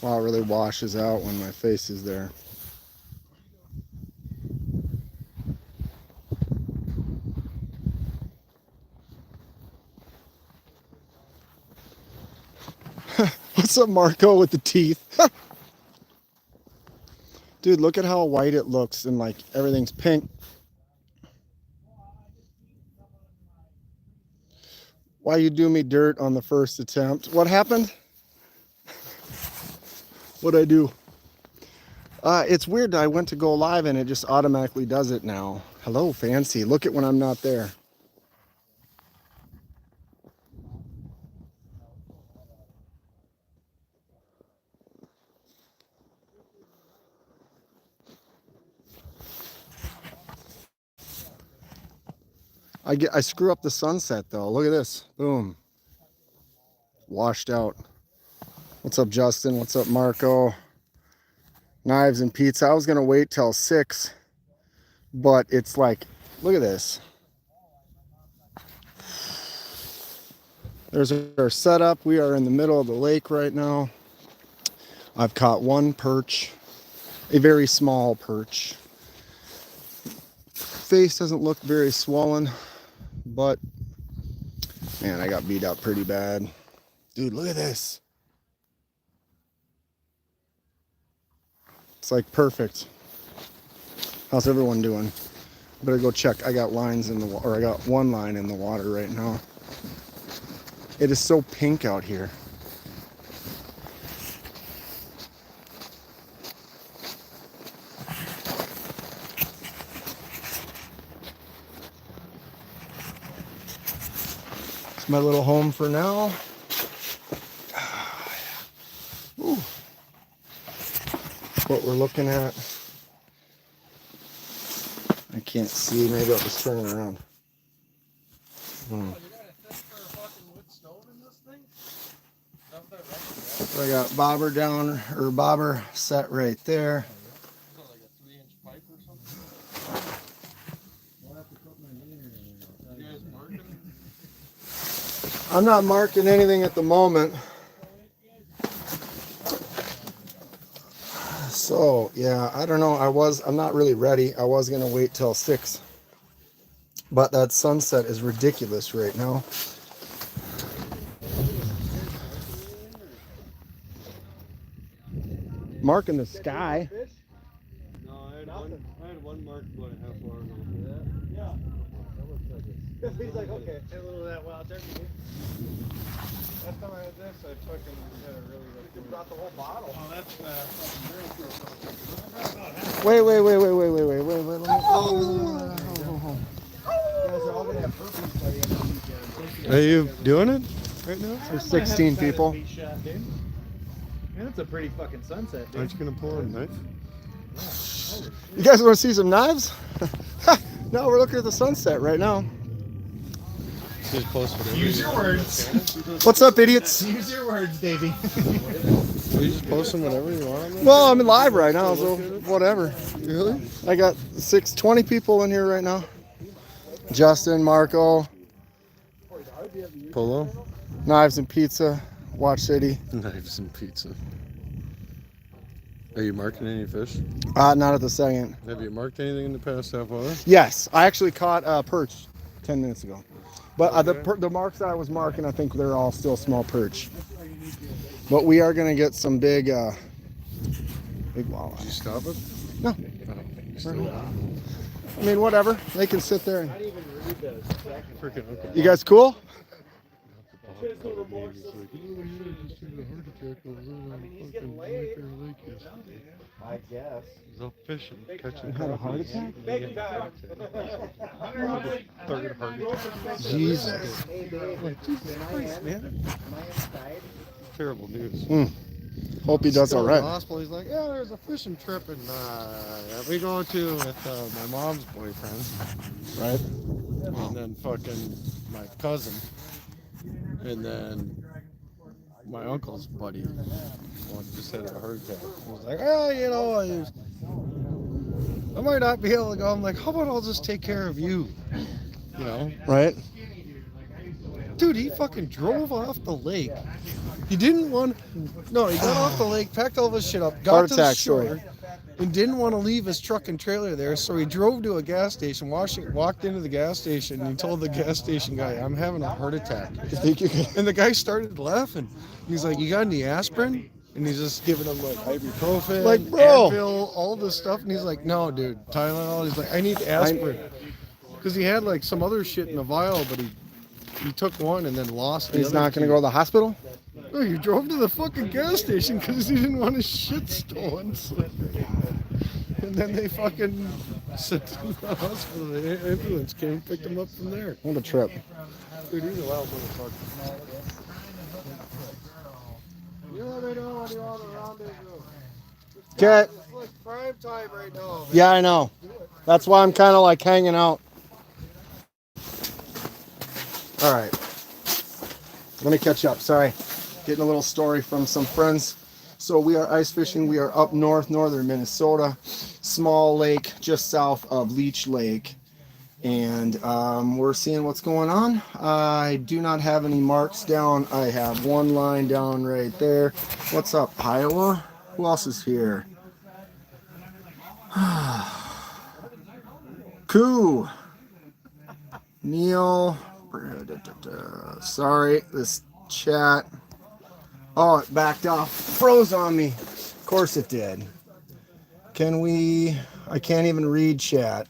Wow, it really washes out when my face is there. What's up, Marco, with the teeth? Dude, look at how white it looks and like everything's pink. Why you do me dirt on the first attempt? What happened? What'd I do? It's weird. I went to go live and it just automatically does it now. Hello, Fancy. Look at when I'm not there. I screw up the sunset though. Look at this. Boom. Washed out. What's up, Justin? What's up, Marco? Knives and pizza. I was gonna wait till 6, but it's like, look at this. There's our setup. We are in the middle of the lake right now. I've caught one perch, a very small perch. Face doesn't look very swollen, but man, I got beat up pretty bad. Dude, look at this. It's like perfect. How's everyone doing? Better go check. I got lines in the water, or I got one line in the water right now. It is so pink out here. It's my little home for now. Ooh. That's what we're looking at. I can't see. Maybe I'll just turn it around. So I got bobber down, or bobber set right there. I'm not marking anything at the moment. So yeah, I don't know. I'm not really ready. I was gonna wait till 6, but that sunset is ridiculous right now. Marking the sky. No, I had one mark about a half hour ago. Yeah. He's like, okay, a little of that wild turkey. Last time I had this, I fucking had a really rough. You brought the whole bottle. Oh, that's Wait. Let me. You guys are all gonna have herpes by the end of the weekend. Are you doing it right now? There's 16 people. Man, it's a pretty fucking sunset, dude. Aren't you gonna pull a knife? You guys want to see some knives? No, we're looking at the sunset right now. Just post whatever. Use your words. What's up, idiots? Use your words, Davey. You just posting whatever you want. Well, I'm live right now, so whatever. Really? I got 20 people in here right now. Justin, Marco, Polo? Knives and Pizza, Watch City. Knives and pizza. Are you marking any fish? Not at the second. Have you marked anything in the past half hour? Yes, I actually caught perch 10 minutes ago. But the marks that I was marking, I think they're all still small perch. But we are going to get some big walleye. Did you stop it? No. Oh, I mean, whatever. They can sit there. freaking uncle. You guys cool? He's getting laid. I guess. He's up fishing, catching. Had a heart attack? Big time. Third heart attack. Jesus. Hey, Dave. Jesus Christ, man. Am I inside? Terrible news. Hope he does all In the right. hospital, he's like, yeah, there's a fishing trip and we go to with my mom's boyfriend. Right? And then fucking my cousin. And then my uncle's buddy. One just had a heart attack. I was like, oh, you know, I might not be able to go. I'm like, how about I'll just take care of you? You know? Right? Dude, he fucking drove off the lake. He didn't want. No, he got off the lake, packed all of his shit up, got Heart to the attack shore, story. and didn't want to leave his truck and trailer there. So he drove to a gas station, walked into the gas station, and he told the gas station guy, "I'm having a heart attack." You think you can? And the guy started laughing. He's like, "You got any aspirin?" And he's just giving him like ibuprofen, Like, bro. Advil, all this stuff. And he's like, "No, dude, Tylenol." He's like, "I need aspirin," because he had like some other shit in a vial, but he took one and then lost the He's other not going to two. go to the hospital? No, he drove to the fucking gas station because he didn't want his shit stolen. So. And then they fucking sent him to the hospital. The ambulance came, picked him up from there. What a trip. Dude, he's a wild motherfucker. You let me know when you want to rendezvous. Okay. It's like prime time right now, man. Yeah, I know. That's why I'm kind of like hanging out. All right. Let me catch up. Sorry. Getting a little story from some friends. So we are ice fishing. We are up north, northern Minnesota. Small lake just south of Leech Lake. And we're seeing what's going on. I do not have any marks down. I have one line down right there. What's up, Iowa? Who else is here? Koo. Neil. Sorry, this chat. Oh, it backed off. Froze on me. Of course it did. Can we... I can't even read chat.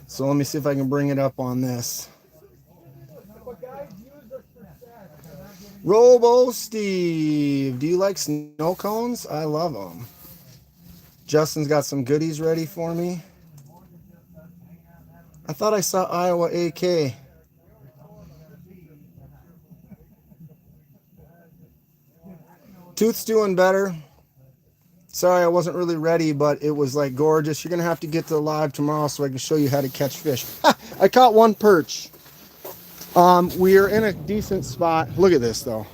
So let me see if I can bring it up on this. Robo Steve. Do you like snow cones? I love them. Justin's got some goodies ready for me. I thought I saw Iowa AK. Tooth's doing better. Sorry, I wasn't really ready, but it was like gorgeous. You're going to have to get to live tomorrow so I can show you how to catch fish. I caught one perch. We are in a decent spot. Look at this, though.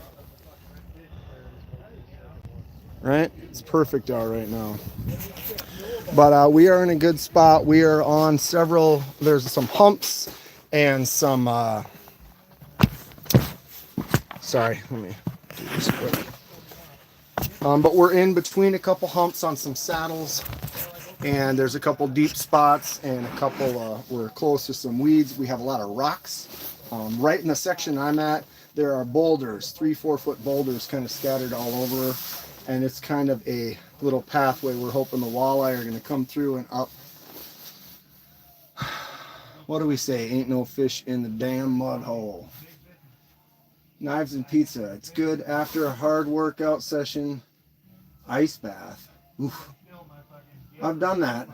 Right? It's perfect out right now. But we are in a good spot. We are on several, there's some humps and some, sorry, let me do this quick. But we're in between a couple humps on some saddles, and there's a couple deep spots and a couple, we're close to some weeds. We have a lot of rocks. Right in the section I'm at, there are boulders, 3-4 foot boulders kind of scattered all over, and it's kind of a little pathway. We're hoping the walleye are going to come through and up. What do we say? Ain't no fish in the damn mud hole. Knives and pizza. It's good after a hard workout session. Ice bath. Oof. I've done that.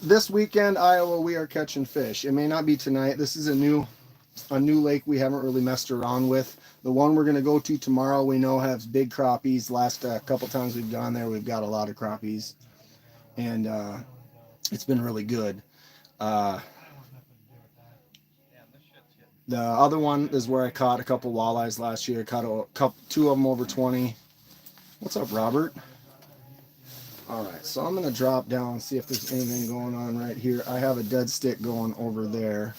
This weekend, Iowa, we are catching fish. It may not be tonight. This is a new lake we haven't really messed around with. The one we're going to go to tomorrow, we know has big crappies. Last couple times we've gone there, we've got a lot of crappies, and it's been really good. The other one is where I caught a couple walleyes last year. I caught two of them over 20. What's up, Robert? All right, so I'm going to drop down and see if there's anything going on right here. I have a dead stick going over there.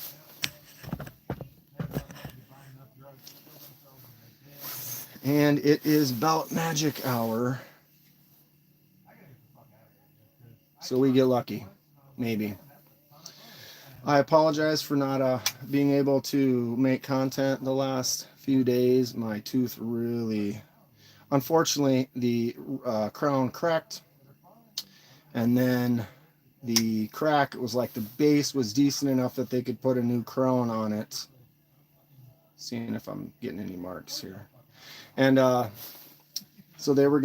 And it is about magic hour. So we get lucky, maybe. I apologize for not being able to make content the last few days. My tooth really, unfortunately, the crown cracked, and then the crack was like the base was decent enough that they could put a new crown on it. Seeing if I'm getting any marks here. And so they were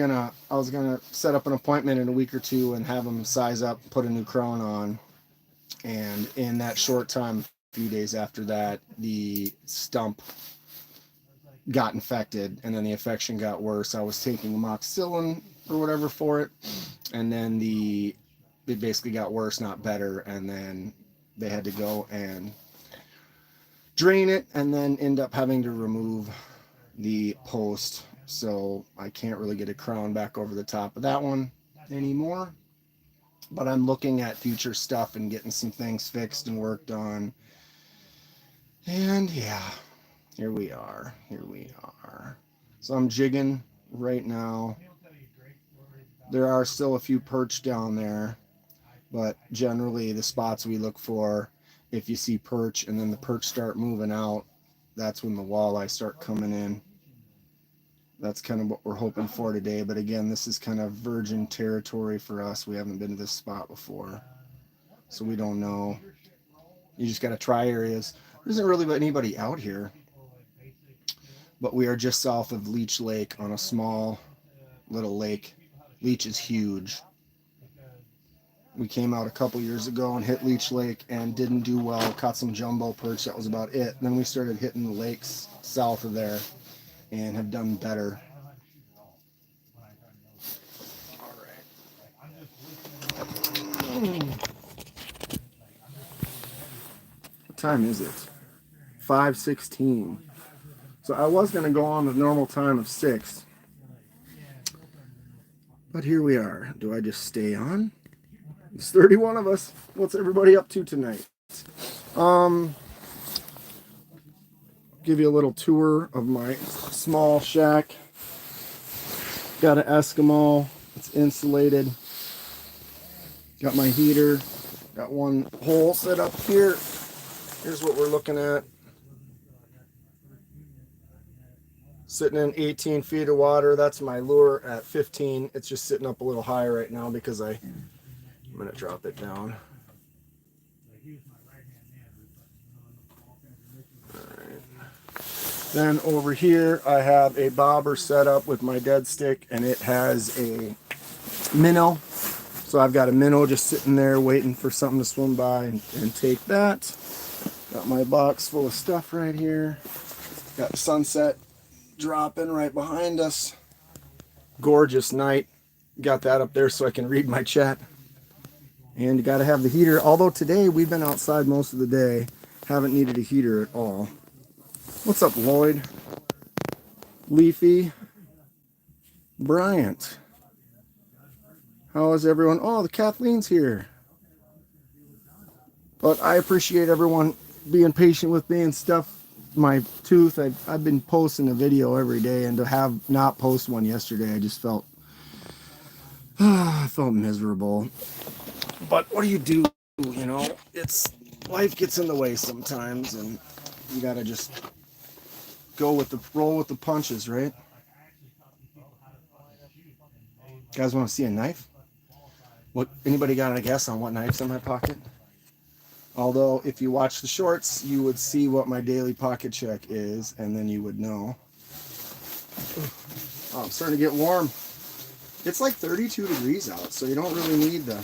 I was gonna set up an appointment in a week or two and have them size up, put a new crown on. And in that short time, a few days after that, the stump got infected, and then the infection got worse. I was taking amoxicillin or whatever for it, and then it basically got worse, not better, and then they had to go and drain it, and then end up having to remove the post. So I can't really get a crown back over the top of that one anymore. But I'm looking at future stuff and getting some things fixed and worked on. And yeah, here we are. Here we are. So I'm jigging right now. There are still a few perch down there, but generally the spots we look for, if you see perch and then the perch start moving out, that's when the walleye start coming in. That's kind of what we're hoping for today. But again, this is kind of virgin territory for us. We haven't been to this spot before, so we don't know. You just got to try areas. There isn't really anybody out here, but we are just south of Leech Lake on a small little lake. Leech is huge. We came out a couple years ago and hit Leech Lake and didn't do well. Caught some jumbo perch. That was about it. Then we started hitting the lakes south of there and have done better. All right. What time is it? 5:16. So I was going to go on the normal time of 6. But here we are. Do I just stay on? It's 31 of us. What's everybody up to tonight? Give you a little tour of my small shack. Got an Eskimo. It's insulated. Got my heater. Got one hole set up here. Here's what we're looking at. Sitting in 18 feet of water. That's my lure at 15. It's just sitting up a little high right now because I'm going to drop it down. Then over here I have a bobber set up with my dead stick, and it has a minnow. So I've got a minnow just sitting there waiting for something to swim by and take that. Got my box full of stuff right here. Got the sunset dropping right behind us. Gorgeous night. Got that up there so I can read my chat. And you got to have the heater. Although today we've been outside most of the day. Haven't needed a heater at all. What's up, Lloyd? Leafy. Bryant. How is everyone? Oh, the Kathleen's here. But I appreciate everyone being patient with me and stuff. My tooth, I've been posting a video every day, and to have not post one yesterday, I just felt I felt miserable. But what do? You know, it's life gets in the way sometimes, and you gotta just roll with the punches, right? You guys want to see a knife? What? Anybody got a guess on what knife's in my pocket? Although, if you watch the shorts, you would see what my daily pocket check is, and then you would know. Oh, I'm starting to get warm. It's like 32 degrees out, so you don't really need the...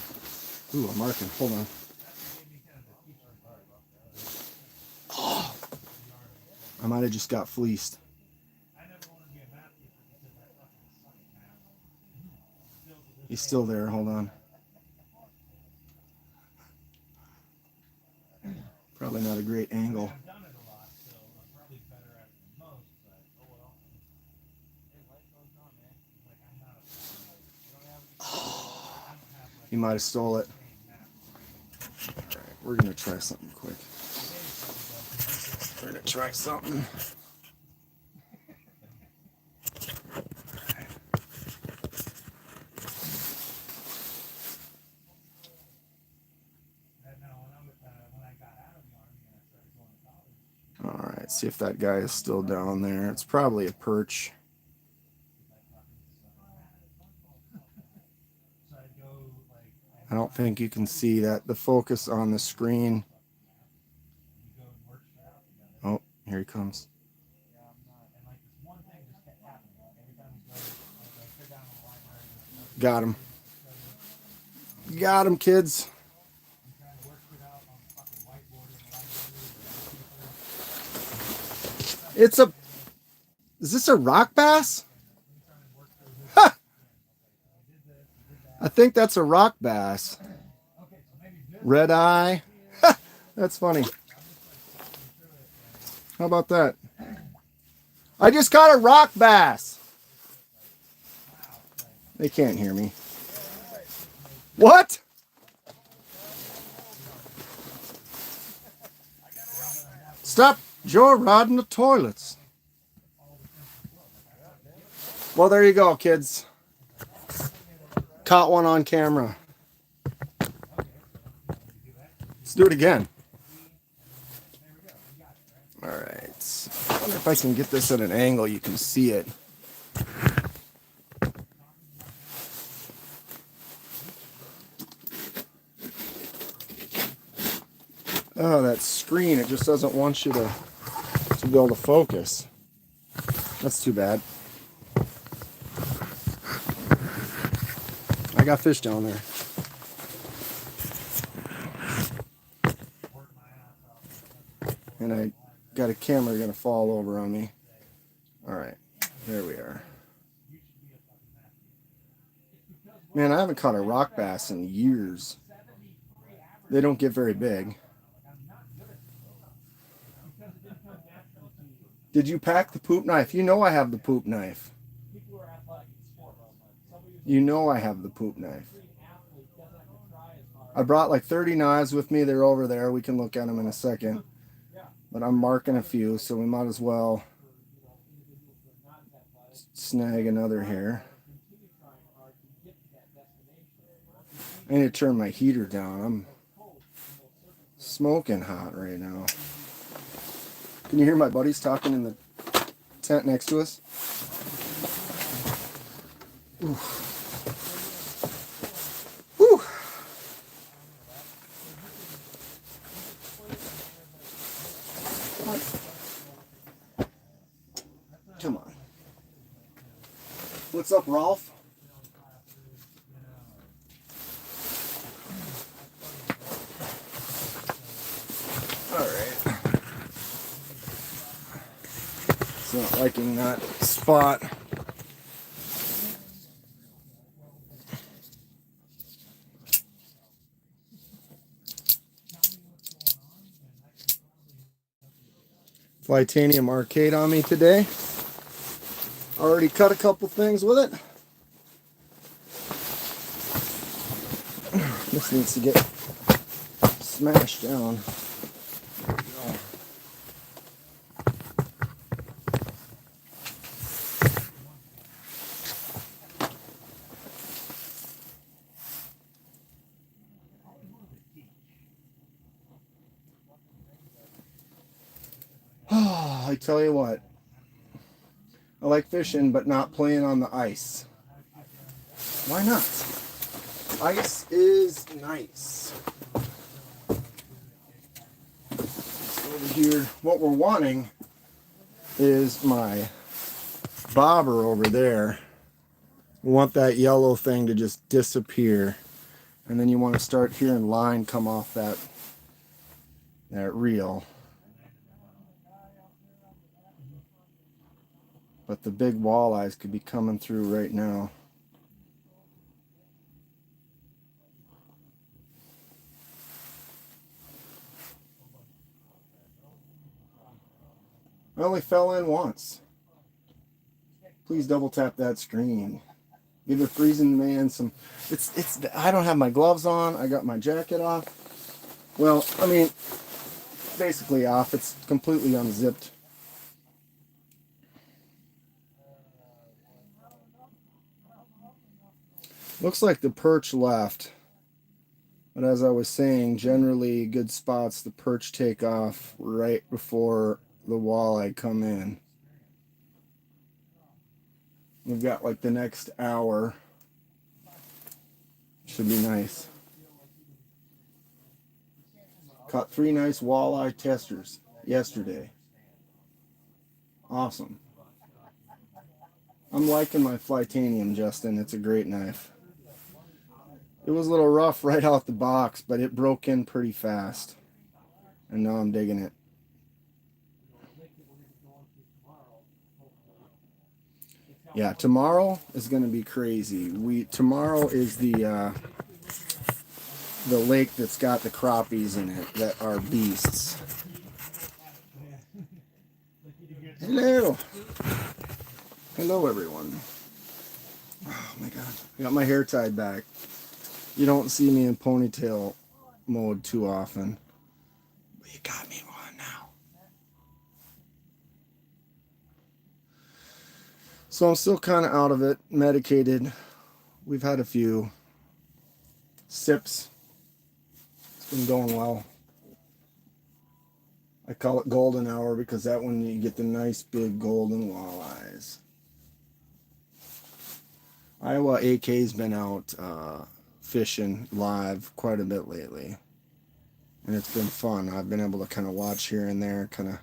Ooh, I'm marking. Hold on. Oh, I might have just got fleeced. He's still there. Hold on. Probably not a great angle. Oh, he might have stole it. All right, we're going to try something quick. We're going to try something. All right, see if that guy is still down there. It's probably a perch. I don't think you can see that. The focus on the screen. Oh, here he comes. Got him. Got him, kids. Is this a rock bass? Ha! I think that's a rock bass. Red eye. Ha! That's funny. How about that? I just caught a rock bass. They can't hear me. What? Stop joyriding the toilets. Well, there you go, kids. Caught one on camera. Let's do it again. All right. I wonder if I can get this at an angle you can see it. Oh, that screen, it just doesn't want you to be able to focus. That's too bad. I got fish down there. And I got a camera gonna fall over on me. All right, there we are. Man, I haven't caught a rock bass in years. They don't get very big. Did you pack the poop knife? You know I have the poop knife. You know I have the poop knife. I brought like 30 knives with me. They're over there. We can look at them in a second. But I'm marking a few, so we might as well snag another here. I need to turn my heater down. I'm smoking hot right now. Can you hear my buddies talking in the tent next to us? Ooh. Woo. Come on. What's up, Rolf? All right. It's not liking that spot. Filleting arcade on me today. Already cut a couple things with it. This needs to get smashed down. I tell you what, I like fishing, but not playing on the ice. Why not? Ice is nice. So over here, what we're wanting is my bobber over there. We want that yellow thing to just disappear. And then you want to start hearing line come off that reel. But the big walleyes could be coming through right now. I only fell in once. Please double tap that screen. Give the freezing man some. It's. I don't have my gloves on. I got my jacket off. Well, I mean, basically off. It's completely unzipped. Looks like the perch left. But as I was saying, generally good spots, the perch take off right before the walleye come in. We've got like the next hour. Should be nice. Caught 3 nice walleye testers yesterday. Awesome. I'm liking my Filleting, Justin. It's a great knife. It was a little rough right out the box, but it broke in pretty fast. And now I'm digging it. Yeah, tomorrow is going to be crazy. Tomorrow is the lake that's got the crappies in it that are beasts. Hello. Hello, everyone. Oh my God. I got my hair tied back. You don't see me in ponytail mode too often. But you got me one now. So I'm still kind of out of it, medicated. We've had a few sips. It's been going well. I call it golden hour because that one you get the nice big golden walleyes. Iowa AK's been out fishing live quite a bit lately. And it's been fun. I've been able to kind of watch here and there, kind of.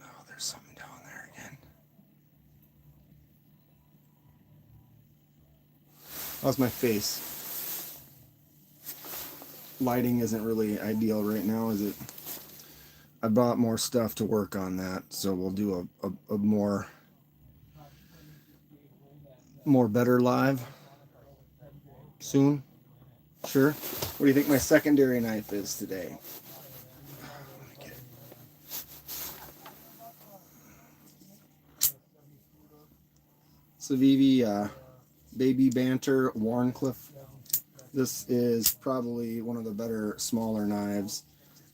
Oh, there's something down there again. How's my face? Lighting isn't really ideal right now, is it? I bought more stuff to work on that, so we'll do a more better live soon. Sure. What do you think my secondary knife is today? Let me get it. Civivi Baby Banter Warncliffe. This is probably one of the better smaller knives.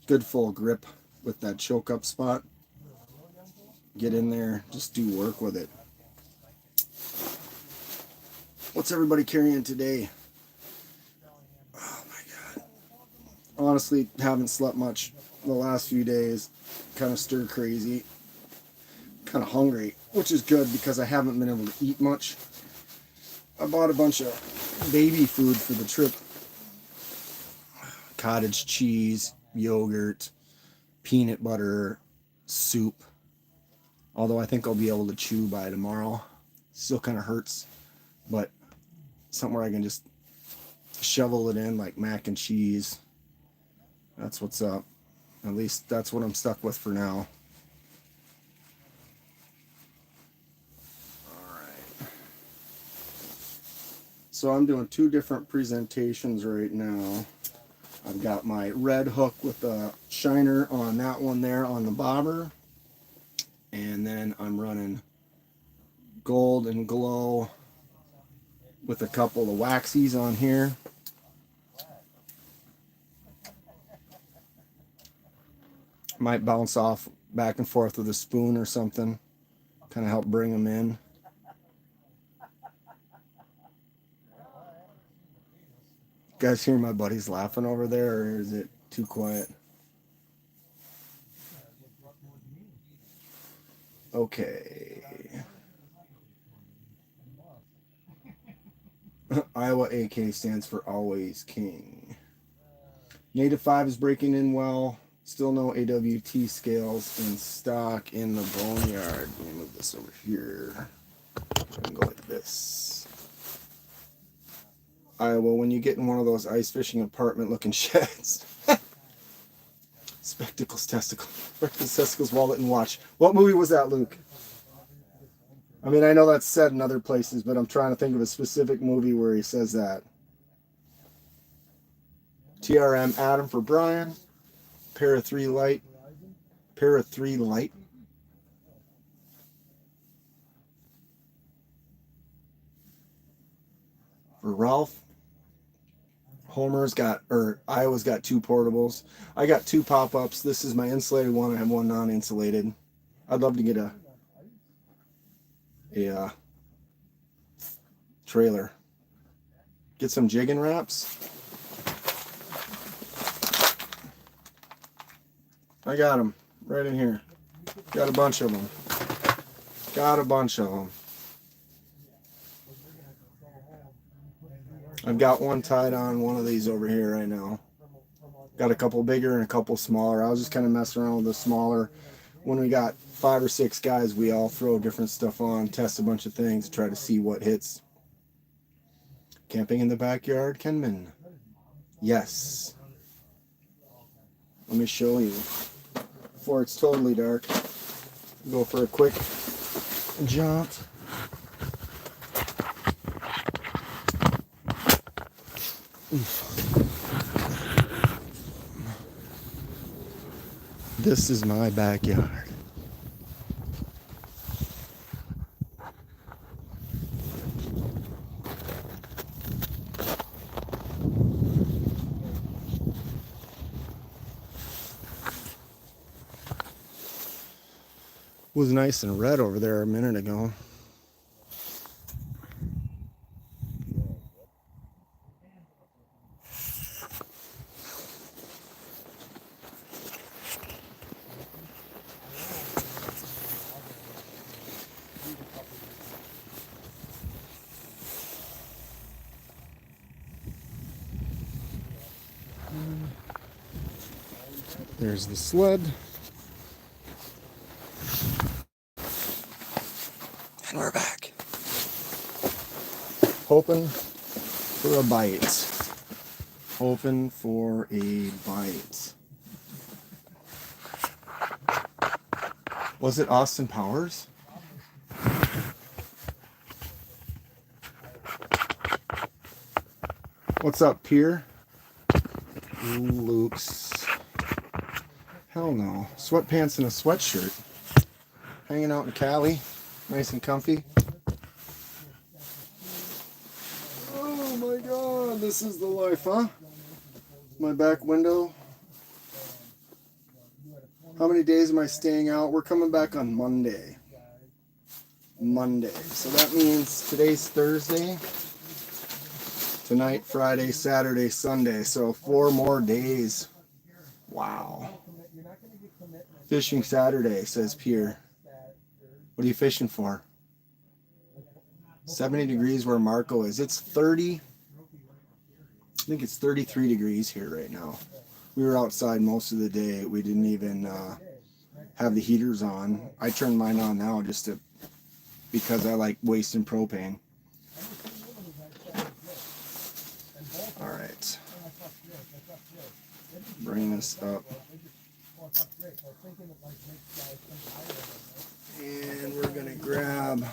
Good full grip with that choke up spot. Get in there, just do work with it. What's everybody carrying today? Oh my God. Honestly, haven't slept much the last few days. Kind of stir crazy. Kind of hungry, which is good because I haven't been able to eat much. I bought a bunch of baby food for the trip. Cottage cheese, yogurt, peanut butter, soup. Although I think I'll be able to chew by tomorrow. Still kind of hurts, but somewhere I can just shovel it in like mac and cheese. That's what's up. At least that's what I'm stuck with for now. Alright. So I'm doing two different presentations right now. I've got my red hook with a shiner on that one there on the bobber. And then I'm running gold and glow with a couple of waxies on here. Might bounce off back and forth with a spoon or something. Kind of help bring them in. You guys hear my buddies laughing over there, or is it too quiet? Okay. Iowa AK stands for Always King. Native 5 is breaking in well. Still no AWT scales in stock in the boneyard. Let me move this over here. And go like this. Iowa, when you get in one of those ice fishing apartment looking sheds. Spectacles, testicles, wallet, and watch. What movie was that, Luke? I mean, I know that's said in other places, but I'm trying to think of a specific movie where he says that. TRM Adam for Brian. Para 3 light. Para 3 light. For Ralph. Homer's got, or Iowa's got 2 portables. I got 2 pop-ups. This is my insulated one. I have one non-insulated. I'd love to get a trailer. Get some jigging wraps. I got them right in here. Got a bunch of them. I've got one tied on one of these over here right now. Got a couple bigger and a couple smaller. I was just kind of messing around with the smaller. When we got 5 or 6 guys, we all throw different stuff on, test a bunch of things, try to see what hits. Camping in the backyard, Kenman? Yes. Let me show you. Before it's totally dark, go for a quick jaunt. This is my backyard. Was nice and red over there a minute ago. There's the sled. And we're back. Hoping for a bite. Hoping for a bite. Was it Austin Powers? What's up, Pier? Luke's. Hell no. Sweatpants and a sweatshirt. Hanging out in Cali. Nice and comfy. Oh my god, this is the life, huh? My back window. How many days am I staying out? We're coming back on Monday. Monday. So that means today's Thursday. Tonight, Friday, Saturday, Sunday. So 4 more days. Wow. Fishing Saturday, says Pierre. What are you fishing for? 70 degrees where Marco is. It's 30. I think it's 33 degrees here right now. We were outside most of the day. We didn't even have the heaters on. I turned mine on now because I like wasting propane. All right. Bring this up. And we're gonna grab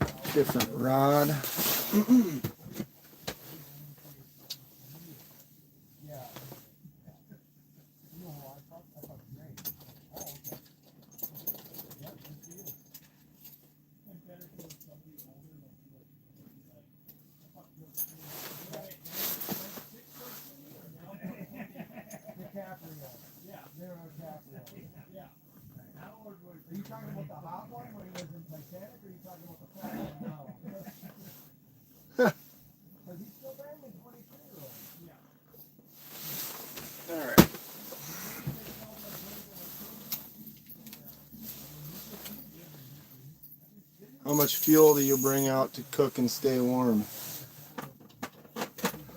a different rod. Are you talking about the hot one when he was in Titanic, or are you talking about the fat one now? Because he's still banging 23-year-olds. Yeah. All right. How much fuel do you bring out to cook and stay warm?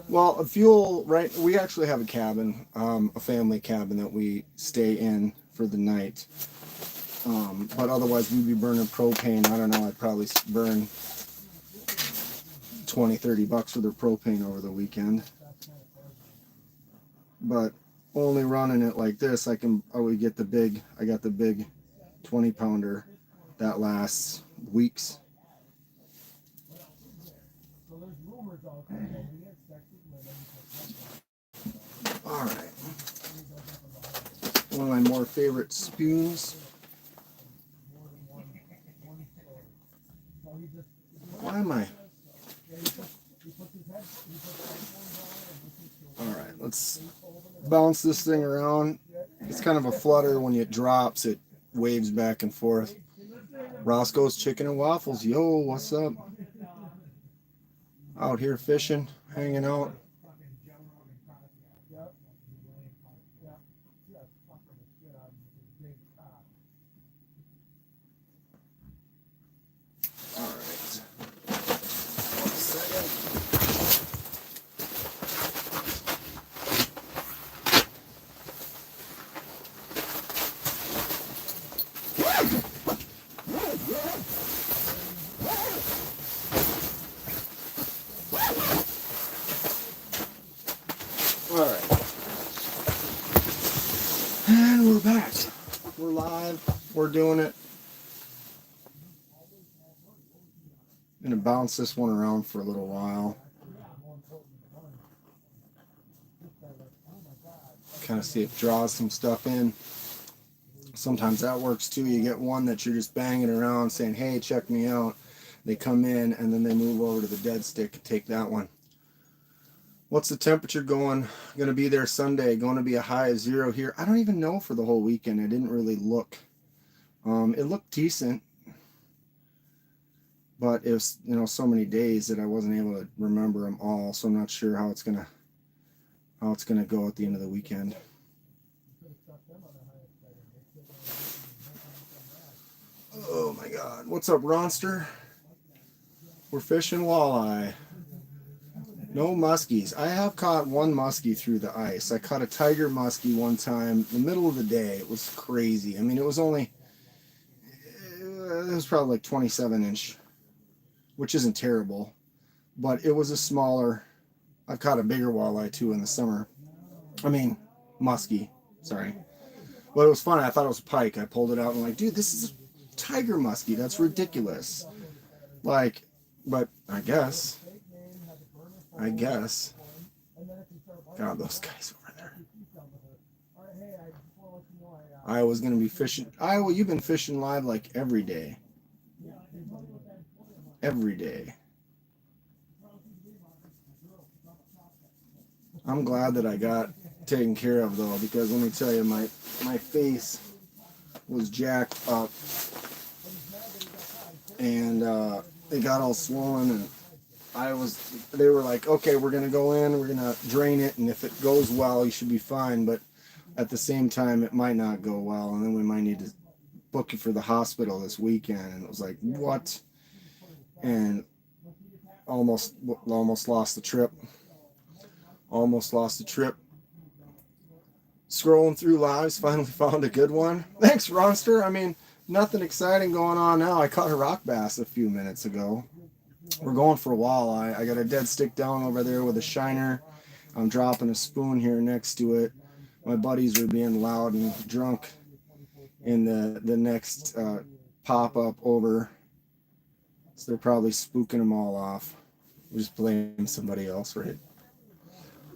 Well, a fuel, right? We actually have a cabin, a family cabin that we stay in for the night. But otherwise, we'd be burning propane. I don't know, I'd probably burn $20-30 worth of propane over the weekend. But only running it like this, I would get I got the big 20-pounder that lasts weeks. All right. One of my more favorite spoons. Why am I? All right, let's bounce this thing around. It's kind of a flutter when it drops. It waves back and forth. Roscoe's Chicken and Waffles. Yo, what's up? Out here fishing, hanging out. All right. 1 second. All right. And we're back. We're live. We're doing it. I'm gonna bounce this one around for a little while. Kind of see if it draws some stuff in. Sometimes that works too. You get one that you're just banging around saying, hey, check me out. They come in and then they move over to the dead stick and take that one. What's the temperature going to be there Sunday? Going to be a high of 0 here. I don't even know for the whole weekend. I didn't really look. It looked decent, but it was, you know, so many days that I wasn't able to remember them all. So I'm not sure how it's gonna go at the end of the weekend. Oh my God! What's up, Ronster? We're fishing walleye. No muskies. I have caught one muskie through the ice. I caught a tiger muskie one time in the middle of the day. It was crazy. I mean, it was probably like 27-inch, which isn't terrible, but it was a smaller. I've caught a bigger walleye too in the summer. I mean, muskie. Sorry. But it was funny. I thought it was a pike. I pulled it out and I'm like, dude, this is a tiger muskie. That's ridiculous. Like, but I guess. God, those guys over there. Iowa's going to be fishing. Iowa, you've been fishing live like every day. Every day. I'm glad that I got taken care of, though, because let me tell you, my face was jacked up. And it got all swollen, and they were like, okay, we're going to go in, we're going to drain it, and if it goes well, you should be fine. But at the same time, it might not go well, and then we might need to book you for the hospital this weekend. And it was like, what? And almost lost the trip. Scrolling through lives, finally found a good one. Thanks, Ronster. I mean, nothing exciting going on now. I caught a rock bass a few minutes ago. We're going for a walleye. I got a dead stick down over there with a shiner. I'm dropping a spoon here next to it. My buddies were being loud and drunk in the next pop-up over. So they're probably spooking them all off. We'll just blame somebody else, right?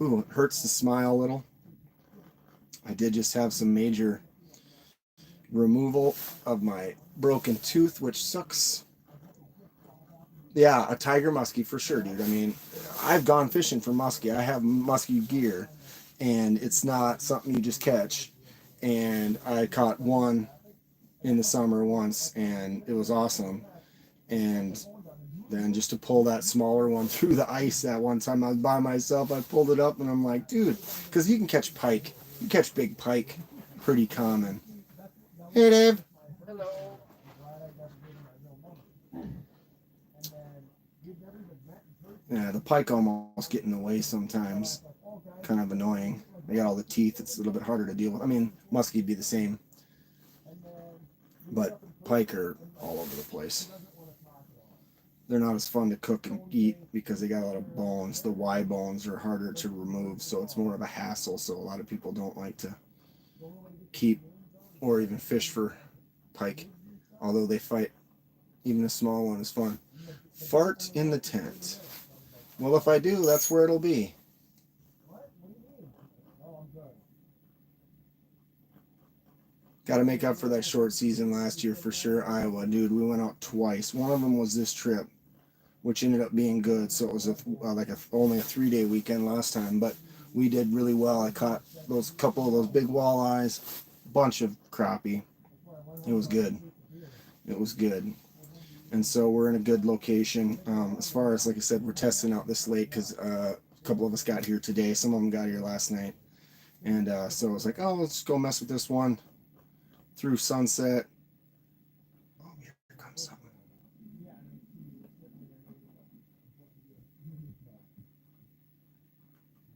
Ooh, it hurts to smile a little. I did just have some major removal of my broken tooth, which sucks. Yeah, a tiger muskie for sure, dude. I mean, I've gone fishing for muskie. I have muskie gear, and it's not something you just catch. And I caught one in the summer once, and it was awesome. And then just to pull that smaller one through the ice that one time I was by myself, I pulled it up, and I'm like, dude, because you can catch pike. You can catch big pike. Pretty common. Hey, Dave. Hello. Yeah, the pike almost get in the way sometimes. Kind of annoying. They got all the teeth. It's a little bit harder to deal with. I mean, muskie'd be the same. But pike are all over the place. They're not as fun to cook and eat because they got a lot of bones. The Y bones are harder to remove, so it's more of a hassle. So a lot of people don't like to keep or even fish for pike. Although they fight. Even a small one is fun. Fart in the tent. Well, if I do, that's where it'll be. Got to make up for that short season last year for sure. Iowa, dude, we went out twice. One of them was this trip, which ended up being good. So it was only a 3-day weekend last time, but we did really well. I caught couple of those big walleyes, bunch of crappie. It was good. And so we're in a good location. As far as, like I said, we're testing out this lake because a couple of us got here today. Some of them got here last night. And so I was like, oh, let's go mess with this one through sunset. Oh, here comes something.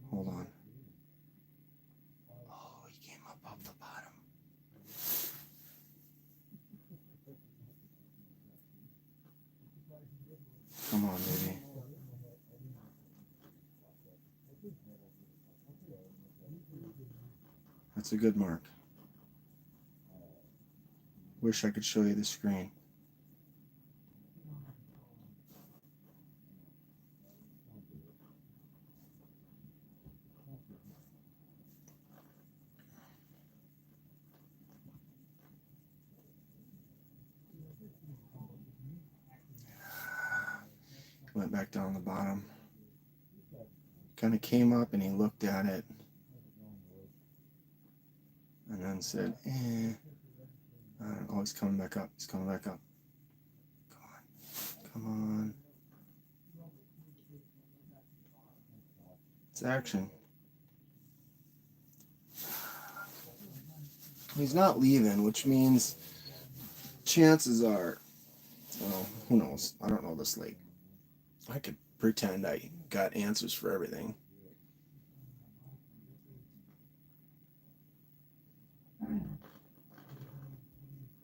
Hold on. Oh, he came up off the bottom. Come on, baby. That's a good mark. Wish I could show you the screen. Went back down the bottom. Kind of came up and he looked at it. And then said, Oh, he's coming back up. He's coming back up. Come on. Come on. It's action. He's not leaving, which means chances are, well, who knows? I don't know this lake. I could pretend I got answers for everything.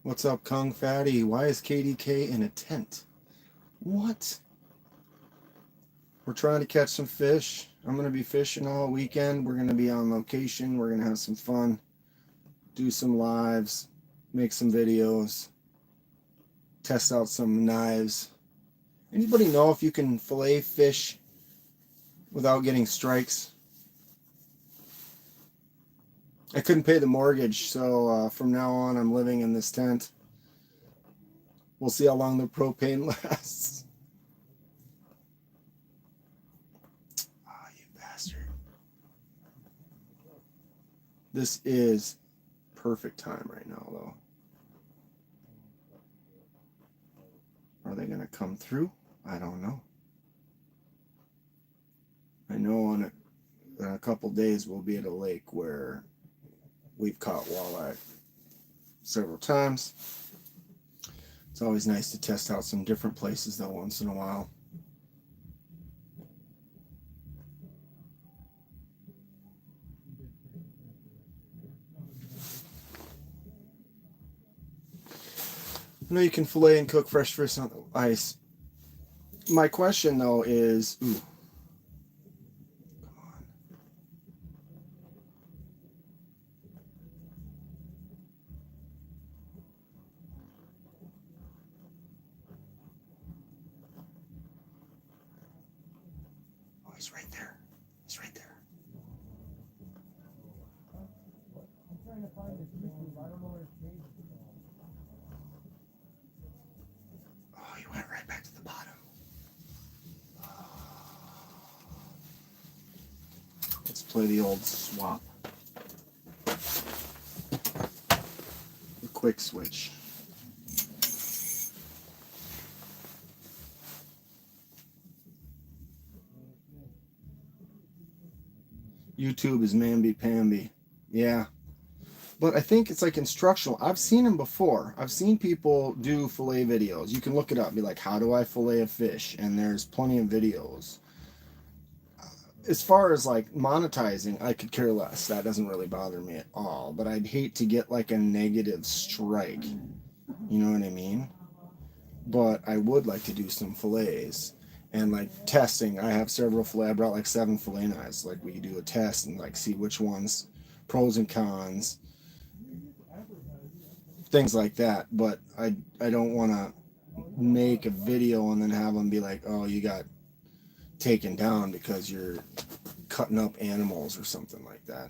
What's up, Kung Fatty? Why is KDK in a tent? What? We're trying to catch some fish. I'm going to be fishing all weekend. We're going to be on location. We're going to have some fun. Do some lives. Make some videos. Test out some knives. Anybody know if you can fillet fish without getting strikes? I couldn't pay the mortgage, so from now on I'm living in this tent. We'll see how long the propane lasts. Ah, you bastard. This is perfect time right now, though. Are they going to come through? I don't know. I know in a couple days we'll be at a lake where we've caught walleye several times. It's always nice to test out some different places though once in a while. I know you can fillet and cook fresh fish on the ice. My question though is, ooh, come on. Oh, he's right there. He's right there. I'm trying to find this YouTube. I don't know where it's made. Oh, he went right back to the bottom. Let's play the old swap. The quick switch. YouTube is mamby-pamby. Yeah. But I think it's like instructional. I've seen them before. I've seen people do fillet videos. You can look it up. Be like, how do I fillet a fish? And there's plenty of videos. As far as like monetizing, I could care less. That doesn't really bother me at all. But I'd hate to get like a negative strike. You know what I mean? But I would like to do some fillets. And like testing, I have several fillet. I brought like 7 fillet knives. Like we could do a test and like see which ones, pros and cons, things like that. But I don't want to make a video and then have them be like, oh, you got taken down because you're cutting up animals or something like that.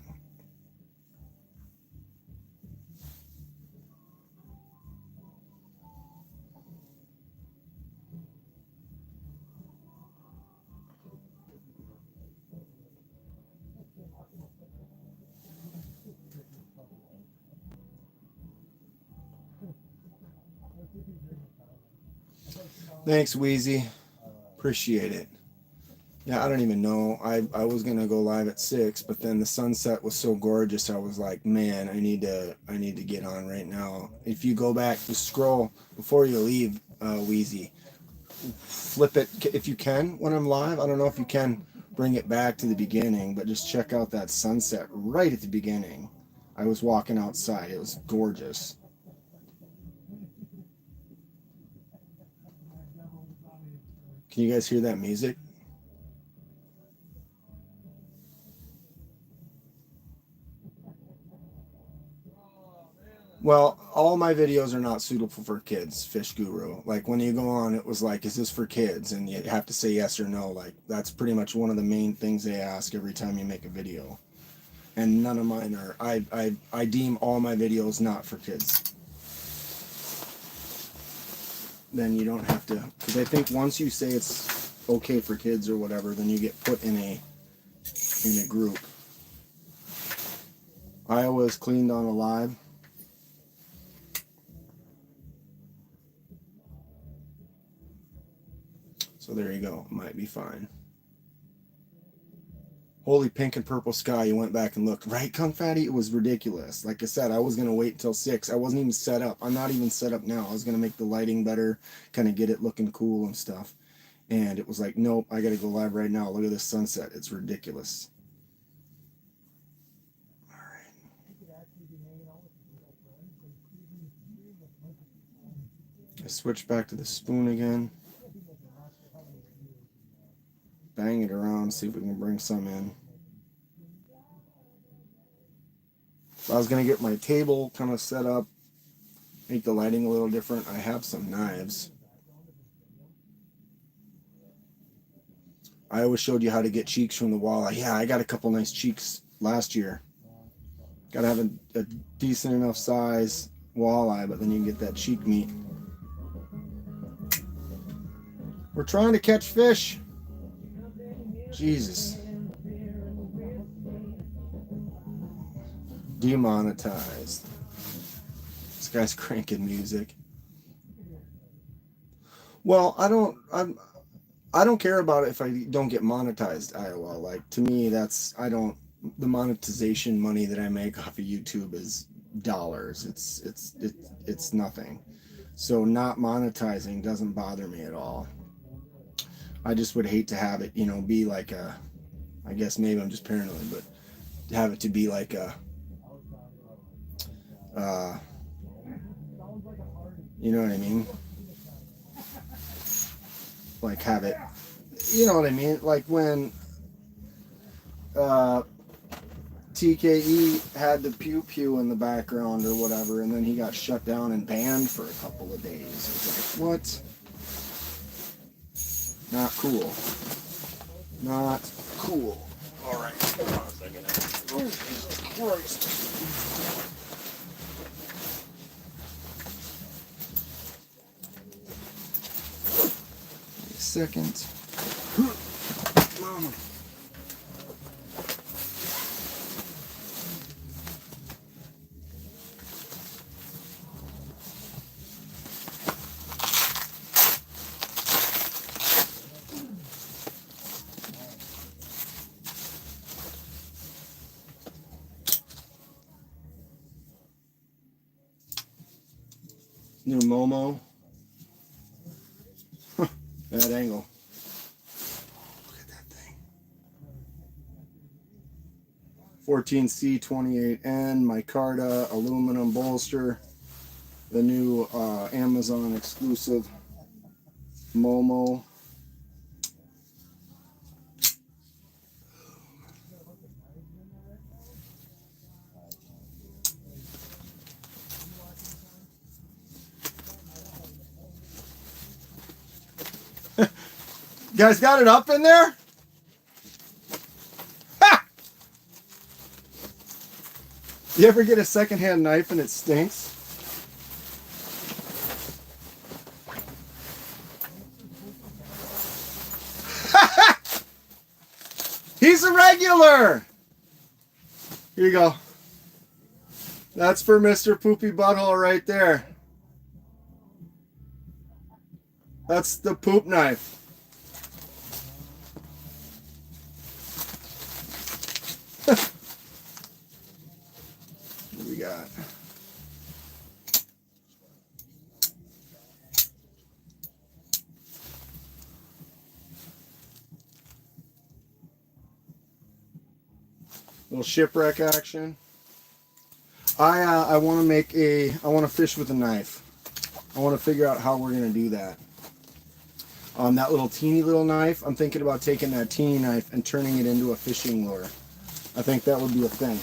Thanks, Wheezy. Appreciate it. Yeah, I don't even know. I was gonna go live at 6, but then the sunset was so gorgeous. I was like, man, I need to get on right now. If you go back to scroll before you leave, Wheezy, flip it if you can when I'm live. I don't know if you can bring it back to the beginning, but just check out that sunset right at the beginning. I was walking outside. It was gorgeous. Can you guys hear that music? Well, all my videos are not suitable for kids, Fish Guru. Like when you go on, it was like, is this for kids? And you have to say yes or no. Like that's pretty much one of the main things they ask every time you make a video. And none of mine are. I deem all my videos not for kids. Then you don't have to, because I think once you say it's okay for kids or whatever, then you get put in a group. Iowa is cleaned on alive. So there you go. Might be fine. Holy pink and purple sky. You went back and looked. Right, Kung Fatty? It was ridiculous. Like I said, I was going to wait until 6. I wasn't even set up. I'm not even set up now. I was going to make the lighting better, kind of get it looking cool and stuff. And it was like, nope, I got to go live right now. Look at this sunset. It's ridiculous. All right. I switch back to the spoon again. Bang it around, see if we can bring some in. I was going to get my table kind of set up, make the lighting a little different. I have some knives. I always showed you how to get cheeks from the walleye. Yeah, I got a couple nice cheeks last year. Got to have a decent enough size walleye, but then you can get that cheek meat. We're trying to catch fish. Jesus. Demonetized. This guy's cranking music. Well, I don't care about it if I don't get monetized, Iowa. Like, to me, the monetization money that I make off of YouTube is dollars. It's nothing. So not monetizing doesn't bother me at all. I just would hate to have it, be like I guess maybe I'm just paranoid, but to have it to be like you know what I mean? Like have it, you know what I mean? Like when TKE had the pew pew in the background or whatever, and then he got shut down and banned for a couple of days. It was like, what? Not cool. Not cool. Alright, hold on a second. Oh, Jesus Christ. Wait a second. Mama. New Momo. Huh, bad angle. Look at that thing. 14C28N, micarta, aluminum bolster. The new Amazon exclusive Momo. You guys got it up in there? Ha! You ever get a secondhand knife and it stinks? He's a regular! Here you go. That's for Mr. Poopy Butthole right there. That's the poop knife. What do we got? Little shipwreck action. I want to fish with a knife. I want to figure out how we're going to do that. That little teeny little knife, I'm thinking about taking that teeny knife and turning it into a fishing lure. I think that would be a thing.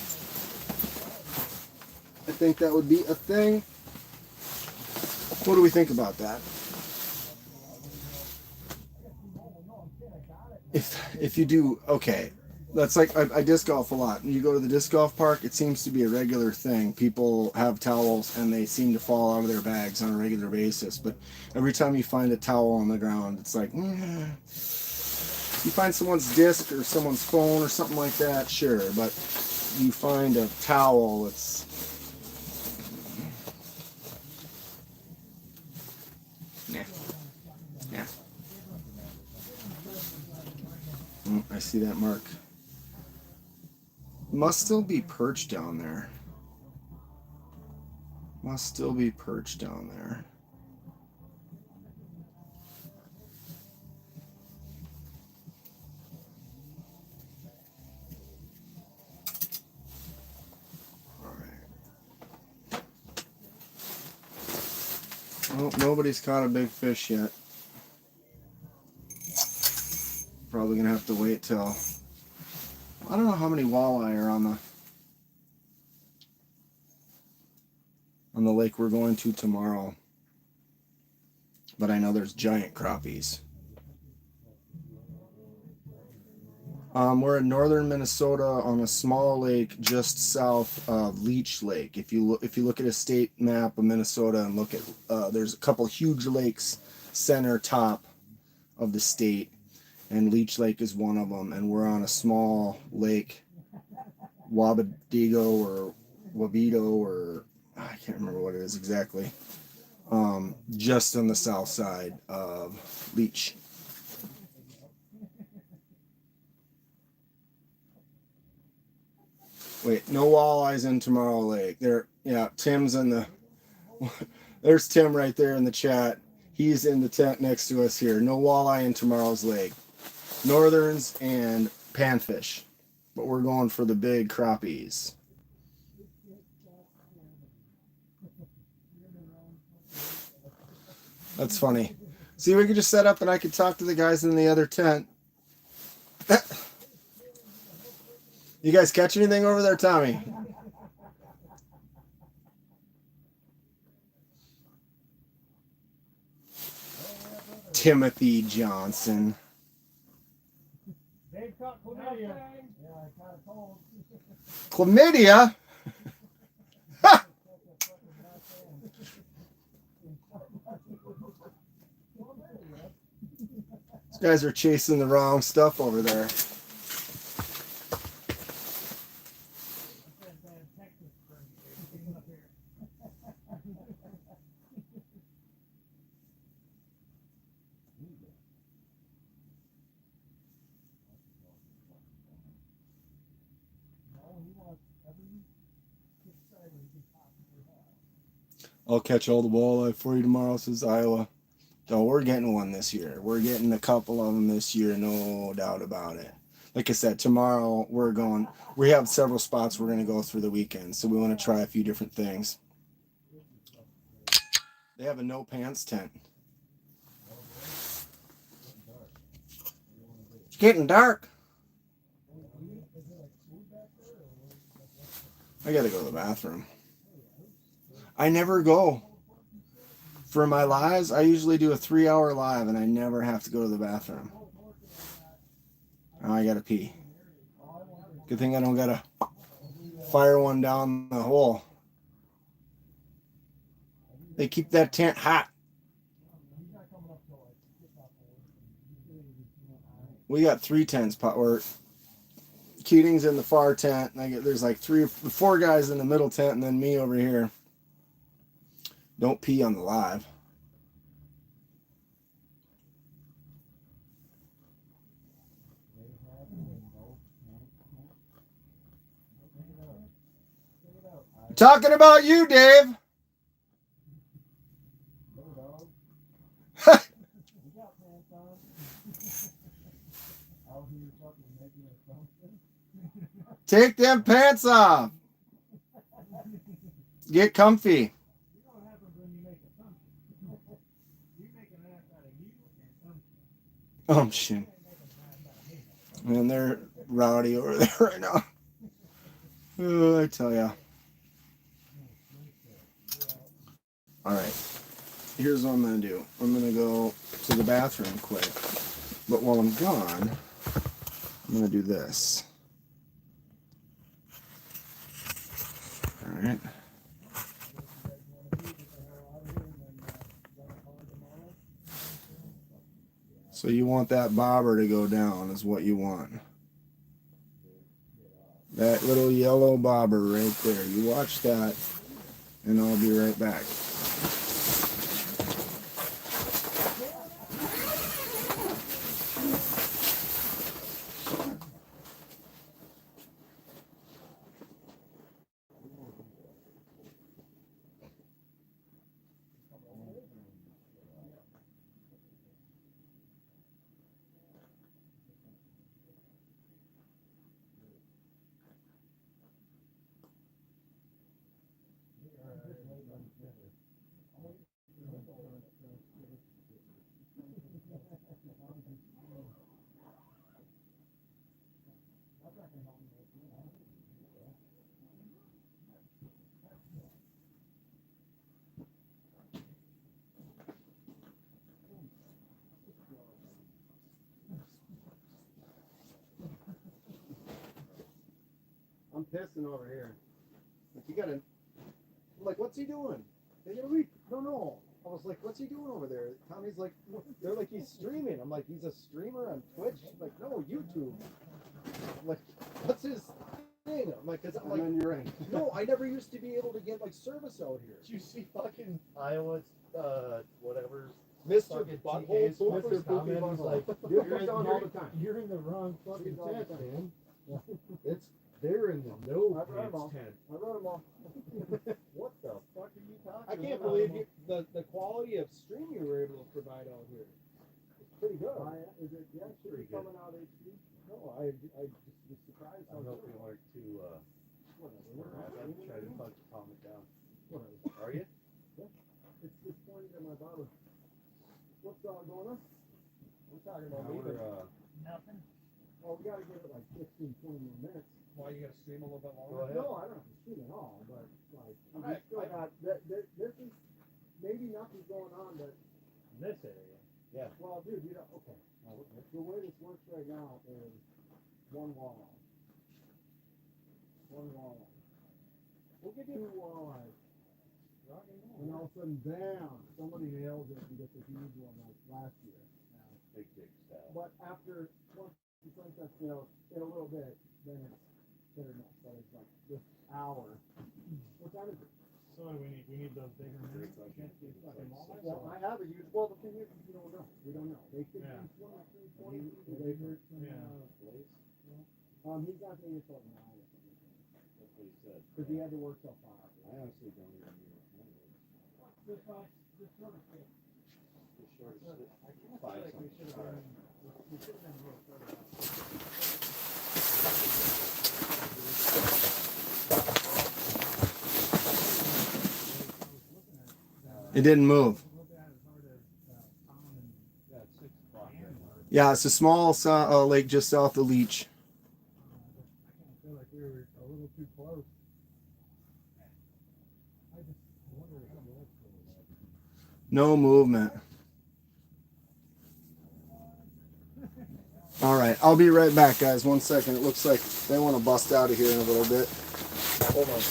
What do we think about that? If you do, okay. That's like, I disc golf a lot. When you go to the disc golf park, it seems to be a regular thing. People have towels and they seem to fall out of their bags on a regular basis. But every time you find a towel on the ground, it's like, you find someone's disc or someone's phone or something like that, sure. But you find a towel, it's... Nah. I see that mark. Must still be perched down there. Must still be perched down there. All right. Well, nobody's caught a big fish yet. Probably gonna have to wait till, I don't know how many walleye are on the lake we're going to tomorrow, but I know there's giant crappies. We're in northern Minnesota on a small lake just south of Leech Lake. If you look at a state map of Minnesota and look at, there's a couple huge lakes center top of the state, and Leech Lake is one of them. And we're on a small lake, Wabadigo or Wabito, or I can't remember what it is exactly. Just on the south side of Leech. Wait, no walleyes in Tomorrow Lake. There, yeah, Tim's in the. There's Tim right there in the chat. He's in the tent next to us here. No walleye in Tomorrow's Lake. Northerns and panfish, but we're going for the big crappies. That's funny. See, we could just set up and I could talk to the guys in the other tent. You guys catch anything over there, Tommy? Timothy Johnson. Dave caught chlamydia. Yeah, I caught a cold. Chlamydia? These guys are chasing the wrong stuff over there. I'll catch all the walleye for you tomorrow, says Iowa. No, we're getting one this year. We're getting a couple of them this year, no doubt about it. Like I said, tomorrow we're going. We have several spots we're going to go through the weekend, so we want to try a few different things. They have a no pants tent. It's getting dark. I got to go to the bathroom. I never go. For my lives, I usually do a 3-hour live and I never have to go to the bathroom. Now I gotta pee. Good thing I don't gotta fire one down the hole. They keep that tent hot. We got 3 tents. Or Keating's in the far tent. And there's like 4 guys in the middle tent and then me over here. Don't pee on the live. Talking about you, Dave. Take them pants off. Get comfy. Oh, shit. Man, they're rowdy over there right now. Oh, I tell ya. Alright. Here's what I'm going to do. I'm going to go to the bathroom quick. But while I'm gone, I'm going to do this. Alright. So you want that bobber to go down is what you want. That little yellow bobber right there. You watch that and I'll be right back. pissing over here. Like, you gotta. I'm like, what's he doing? They gotta leave. No. I was like, what's he doing over there? Tommy's like, they're like, he's streaming. I'm like, he's a streamer on Twitch? Like, no, YouTube. I'm like, what's his thing? I'm like, cause I'm like, you're right. No, I never used to be able to get like service out here. Did you see fucking Iowa's, whatever? Mr. Fucking Butthole, TK's Mr. Mr. Poopy Comment, he's Butthole. like, You're in all the time. You're in the wrong fucking All the tent, time. man. They're in the no I read 'em all. pants tent. I wrote them all. What the fuck are you talking I can't about? believe the quality of stream you were able to provide out here. It's pretty good. Is it? Yeah, it's pretty good. Coming out HD? No, I just was surprised. I'm hoping you aren't too, I'm trying to fuck calm it down. Whatever. Are you? It's just pointing at my bottle. What's going on? We're talking about Now leaving. we're, Nothing. Well, we gotta give it like 15, 20 more minutes. Why you gotta stream a little bit Go longer? ahead. No, I don't have to shoot at all, but like, we Alright, still got, this is, maybe nothing's going on, but, This area. well, dude, you know, okay. The way this works right now is one walleye. One walleye. We'll give you 2 walleyes. And all of a sudden, bam, somebody nails it and gets a huge one like last year. big style. But after, once it's like that, you know, in a little bit, then it's hit or miss. So it's like this hour. What time is it? So what do we need? We need those bigger Great minutes. question. Can't be fucking walleye. Well, I have a huge, well, the thing is, we don't know. We don't know. They could Yeah. be 22, 20 feet away from, Yeah. he's not going to get till 9 or something. That's what he said. Because he had to work till 5. I honestly don't even know what it is. This sort of thing. The shortest, I feel five like we something. should have been, we should have been a little further out. It didn't move. Look at it as hard as Tom and Yeah, it's 6 o'clock right now. Yeah, it's a small lake just south of Leech. I kind of feel like we were a little too close. I just wonder if it looks really bad. No movement. All right, I'll be right back, guys. 1 second. It looks like they want to bust out of here in a little bit. Hold on.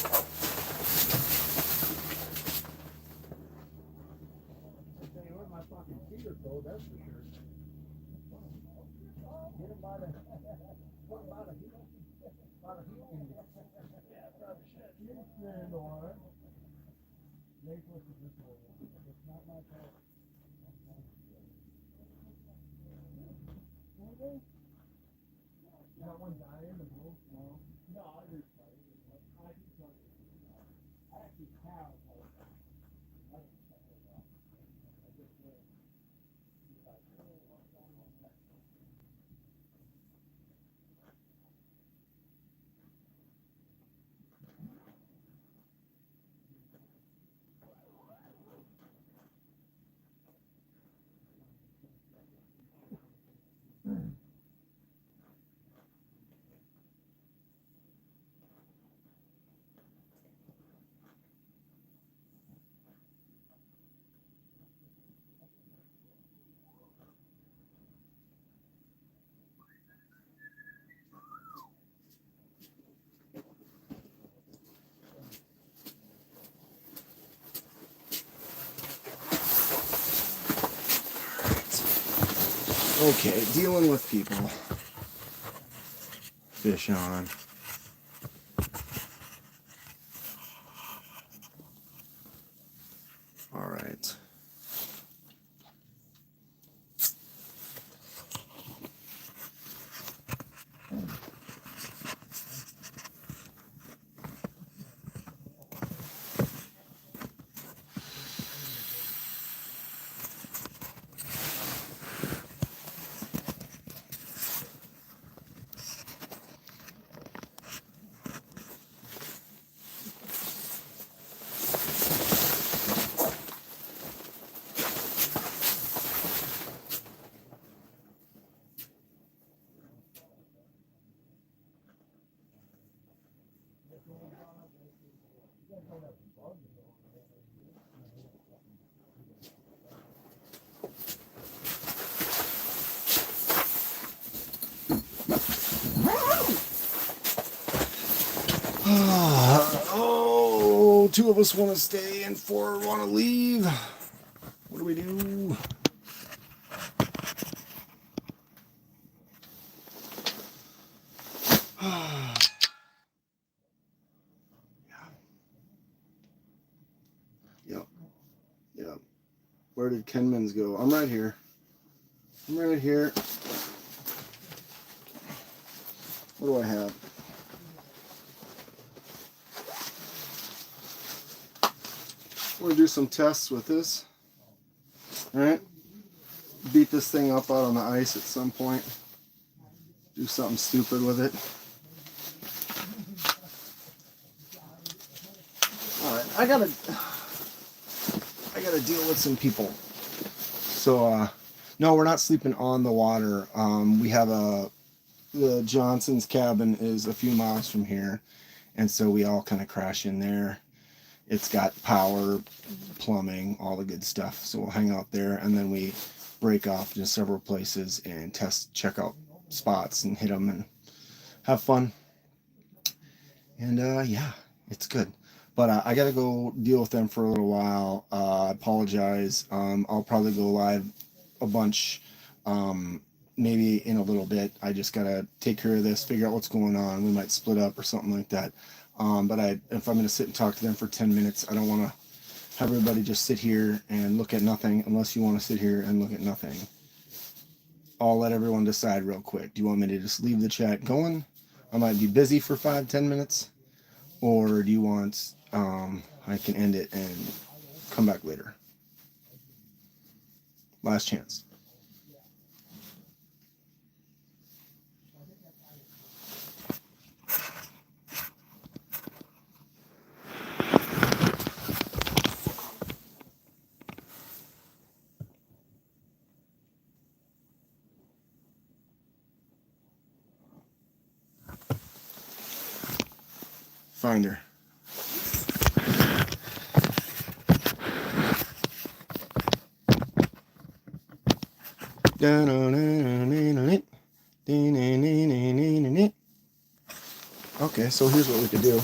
I'll tell you what, my fucking feet are cold, that's for sure. Get him by the, what about a heat? About a heat can get. Yeah, probably should. You stand on it. Nate, look at this one. It's not my fault. You got one dying in the middle? No. No, I just I actually have Okay, dealing with people. Fish on. All right. Oh, two of us want to stay and four want to leave. What do we do? Yep. Yep. Where did Kenman's go? I'm right here. I'm right here. What do I have? We're gonna do some tests with this. Alright? Beat this thing up out on the ice at some point. Do something stupid with it. Alright, I gotta deal with some people. So no, we're not sleeping on the water. We have the Johnson's cabin is a few miles from here, and so we all kind of crash in there. It's got power, plumbing, all the good stuff. So we'll hang out there, and then we break off to several places and check out spots and hit them and have fun. And yeah, it's good. But I got to go deal with them for a little while. I apologize. I'll probably go live a bunch, maybe in a little bit. I just got to take care of this, figure out what's going on. We might split up or something like that. But if I'm going to sit and talk to them for 10 minutes, I don't want to have everybody just sit here and look at nothing unless you want to sit here and look at nothing. I'll let everyone decide real quick. Do you want me to just leave the chat going? I might be busy for 5-10 minutes. Or do you want I can end it and come back later? Last chance. Finder. Okay, so here's what we could do.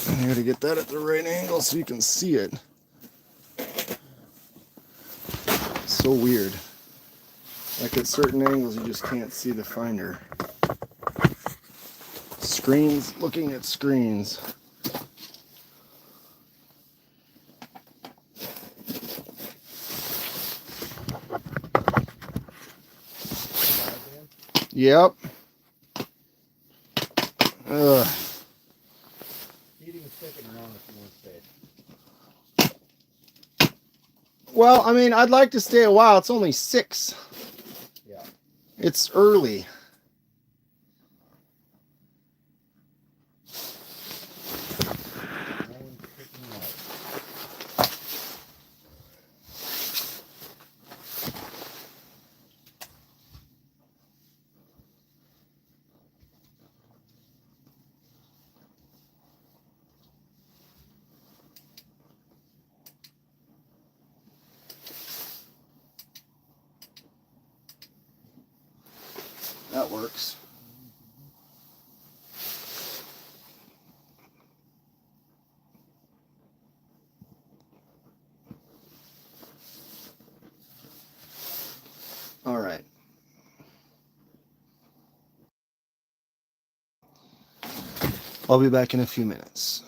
I gotta get that at the right angle so you can see it. So weird. Like at certain angles you just can't see the finder. Screens, looking at screens. Yep. Ugh. Heating sticking around if you want to stay. Well, I mean, I'd like to stay a while. It's only 6. Yeah. It's early. No one's picking up. That works. All right. I'll be back in a few minutes.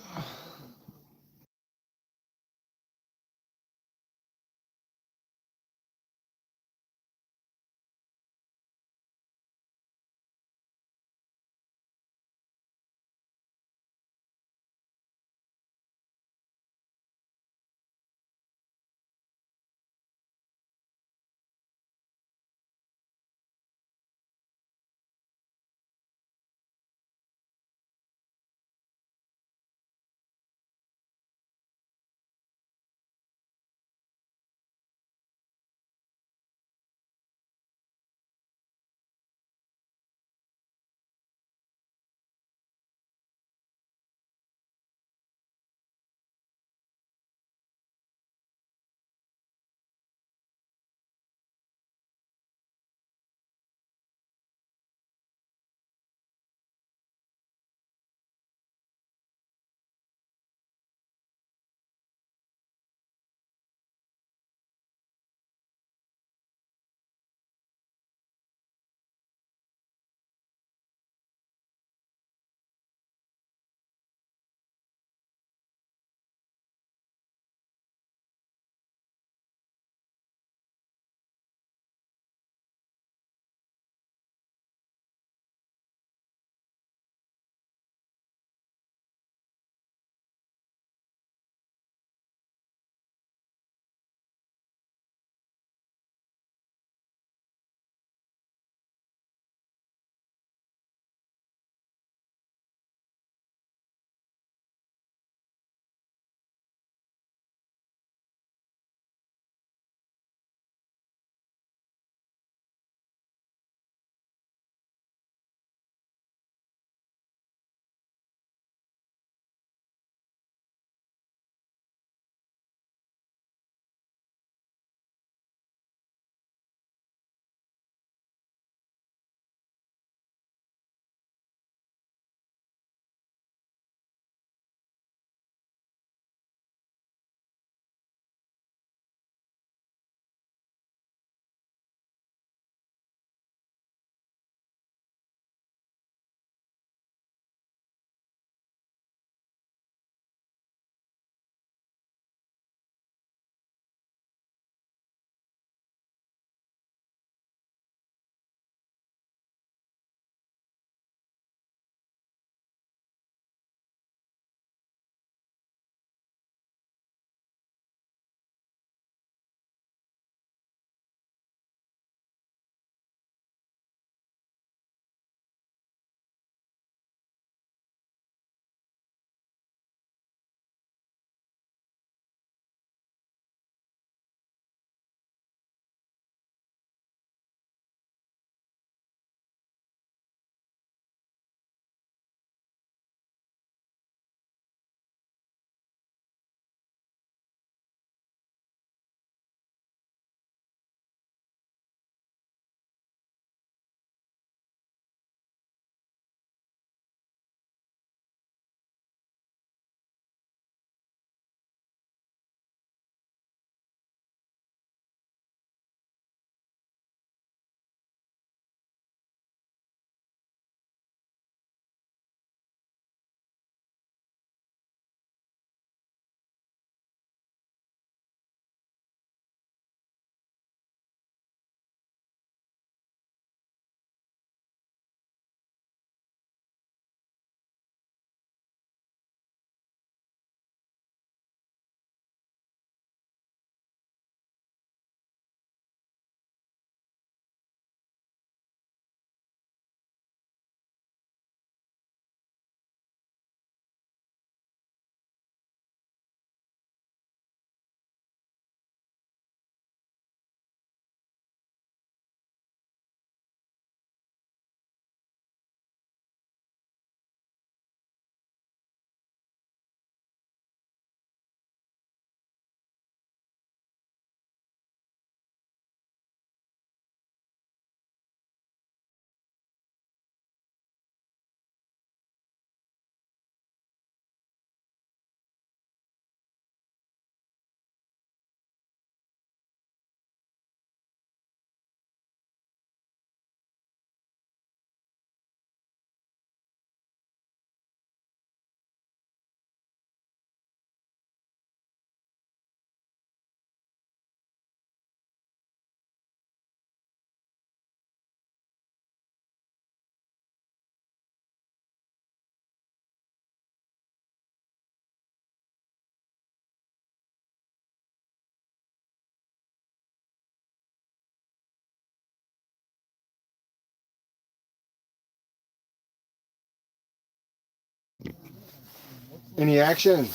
Any action?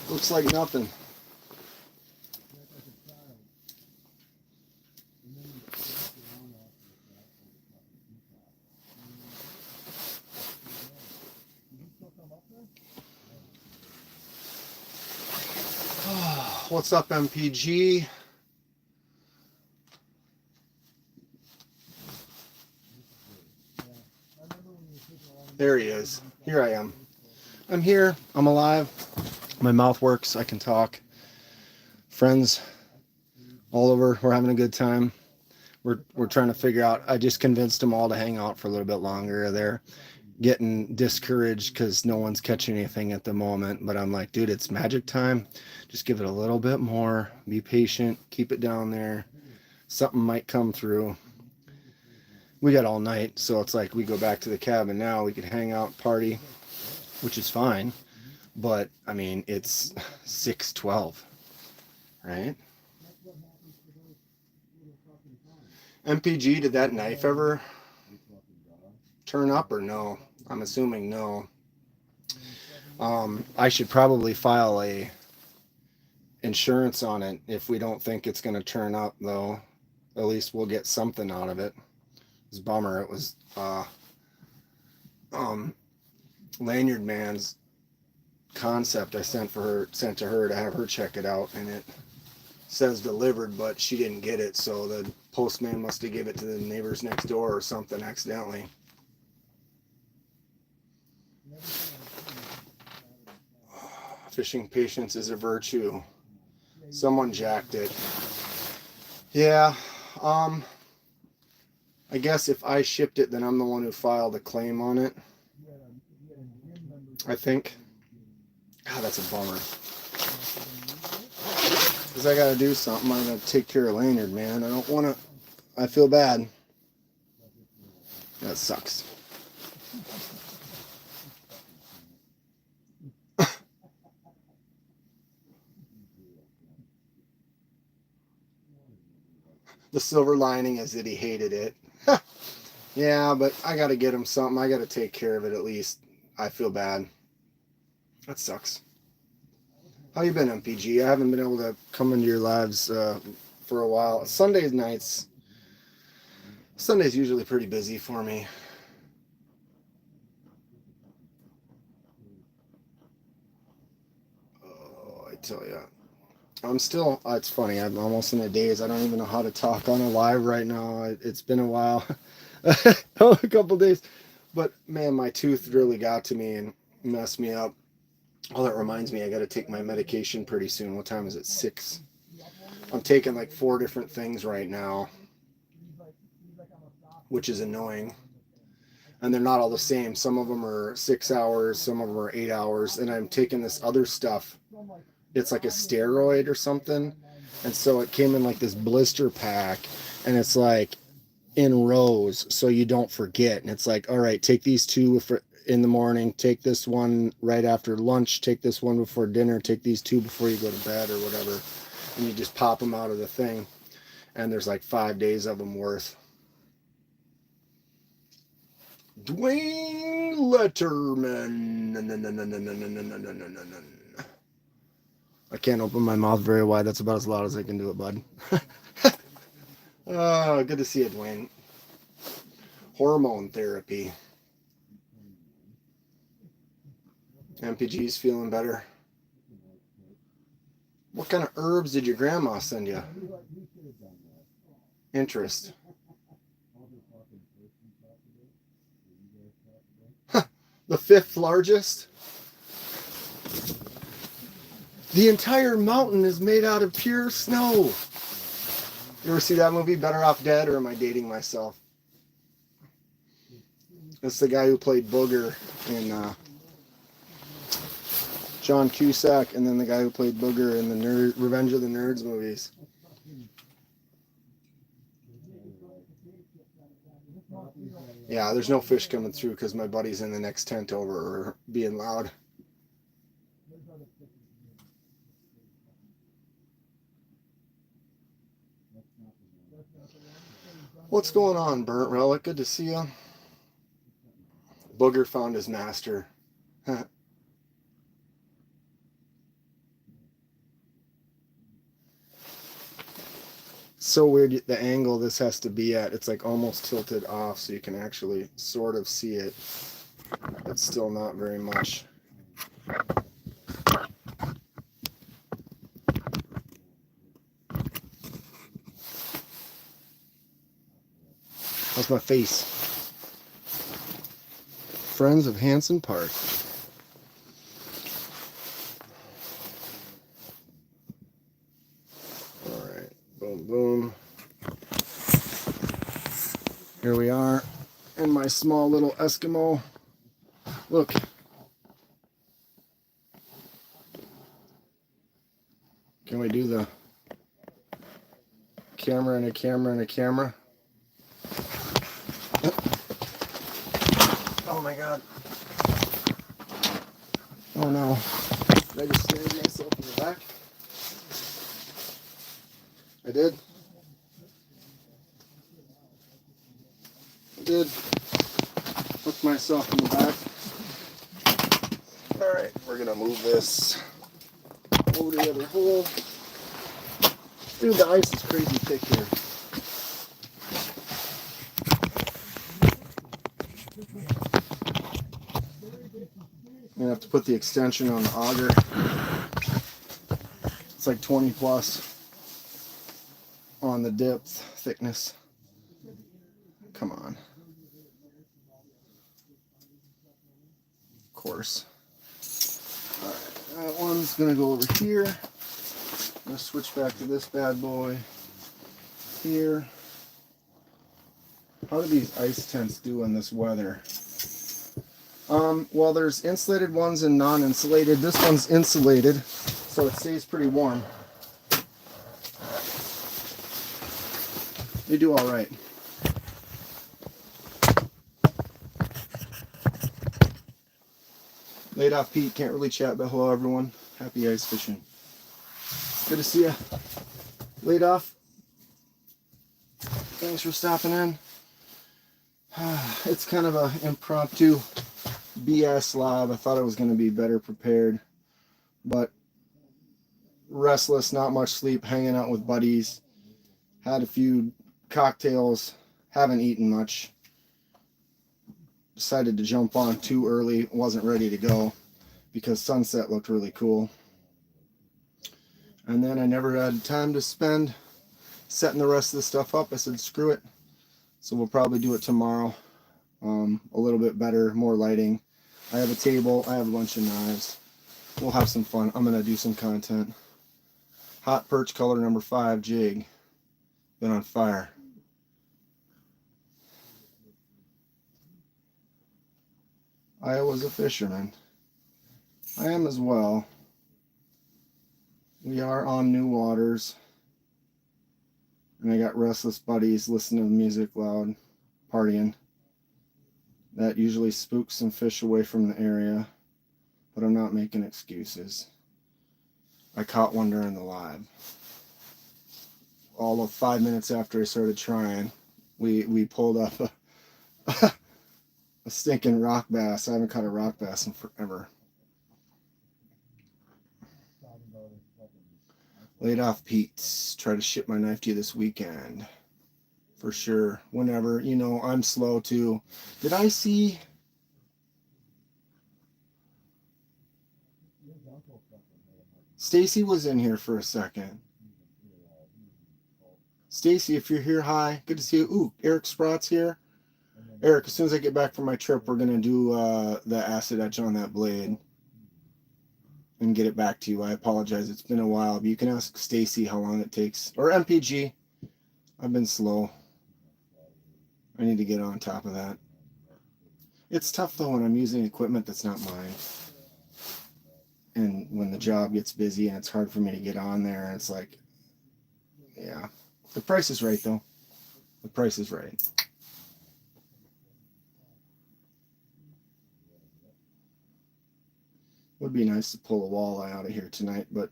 Looks like nothing. What's up, MPG? There he is. Here I am. I'm here. I'm alive. My mouth works. I can talk. Friends all over. We're having a good time. We're trying to figure out. I just convinced them all to hang out for a little bit longer. They're getting discouraged because no one's catching anything at the moment. But I'm like, dude, it's magic time. Just give it a little bit more. Be patient. Keep it down there. Something might come through. We got all night, so it's like we go back to the cabin now. We could hang out, party, which is fine. But I mean, it's 6:12, right? MPG, did that knife ever turn up or no? I'm assuming no. I should probably file a insurance on it if we don't think it's going to turn up, though. At least we'll get something out of it. It's a bummer. It was Lanyard Man's concept I sent to her to have her check it out, and it says delivered, but she didn't get it, so the postman must have given it to the neighbors next door or something accidentally. Fishing patience is a virtue. Someone jacked it. Yeah, I guess if I shipped it, then I'm the one who filed a claim on it. I think. God, that's a bummer. Because I got to do something. I'm going to take care of Lanyard, man. I don't want to. I feel bad. That sucks. The silver lining is that he hated it. Yeah, but I got to get him something. I got to take care of it at least. I feel bad. That sucks. How you been, MPG? I haven't been able to come into your lives for a while. Sunday's usually pretty busy for me. Oh, I tell ya. I'm still, it's funny, I'm almost in a daze. I don't even know how to talk on a live right now. It's been a while. A couple days. But, man, my tooth really got to me and messed me up. Oh, that reminds me, I got to take my medication pretty soon. What time is it? 6. I'm taking like 4 different things right now, which is annoying. And they're not all the same. Some of them are 6 hours, some of them are 8 hours. And I'm taking this other stuff. It's like a steroid or something. And so it came in like this blister pack. And it's like in rows so you don't forget. And it's like, all right, take these 2 in the morning, take this one right after lunch, take this one before dinner, take these 2 before you go to bed or whatever. And you just pop them out of the thing. And there's like 5 days of them worth. Dwayne Letterman. I can't open my mouth very wide. That's about as loud as I can do it, bud. Oh, good to see you, Dwayne. Hormone therapy. MPG's feeling better. What kind of herbs did your grandma send you? Interest. The 5th largest? The entire mountain is made out of pure snow. You ever see that movie, Better Off Dead, or am I dating myself? It's the guy who played Booger in John Cusack, and then the guy who played Booger in the Revenge of the Nerds movies. Yeah, there's no fish coming through because my buddy's in the next tent over or being loud. What's going on, Burnt Relic? Good to see you. Booger found his master. So weird the angle this has to be at. It's like almost tilted off so you can actually sort of see it. It's still not very much. How's my face? Friends of Hanson Park. Alright, boom, boom. Here we are in my small little Eskimo. Look. Can we do the camera and a camera and a camera? Oh my god. Oh no. Did I just stand myself in the back? I did. I did. Hooked myself in the back. Alright, we're gonna move this over to the other hole. Dude, the ice is crazy thick here. I'm gonna have to put the extension on the auger. It's like 20 plus on the depth thickness. Come on. Of course. Alright, that one's gonna go over here. I'm gonna switch back to this bad boy here. How do these ice tents do in this weather? Well, there's insulated ones and non-insulated. This one's insulated, so it stays pretty warm. They do all right. Laid off Pete, can't really chat, but hello everyone. Happy ice fishing. Good to see you. Laid off. Thanks for stopping in. It's kind of an impromptu BS live. I thought I was going to be better prepared, but restless, not much sleep, hanging out with buddies, had a few cocktails, haven't eaten much. Decided to jump on too early, wasn't ready to go because sunset looked really cool. And then I never had time to spend setting the rest of the stuff up. I said screw it. So we'll probably do it tomorrow. A little bit better, more lighting. I have a table, I have a bunch of knives. We'll have some fun. I'm gonna do some content. Hot perch color number 5 jig. Been on fire. Iowa's a fisherman. I am as well. We are on new waters. And I got restless buddies listening to music loud, partying. That usually spooks some fish away from the area, but I'm not making excuses. I caught one during the live. All of 5 minutes after I started trying, we pulled up a stinking rock bass. I haven't caught a rock bass in forever. Laid off Pete. Try to ship my knife to you this weekend. For sure. Whenever. You know, I'm slow too. Did I see... Stacy was in here for a second. Stacy, if you're here, hi. Good to see you. Ooh, Eric Sprott's here. Eric, as soon as I get back from my trip, we're going to do the acid etch on that blade and get it back to you. I apologize. It's been a while. But you can ask Stacy how long it takes. Or MPG. I've been slow. I need to get on top of that. It's tough, though, when I'm using equipment that's not mine. And when the job gets busy and it's hard for me to get on there, it's like, yeah. The price is right, though. The price is right. Would be nice to pull a walleye out of here tonight, but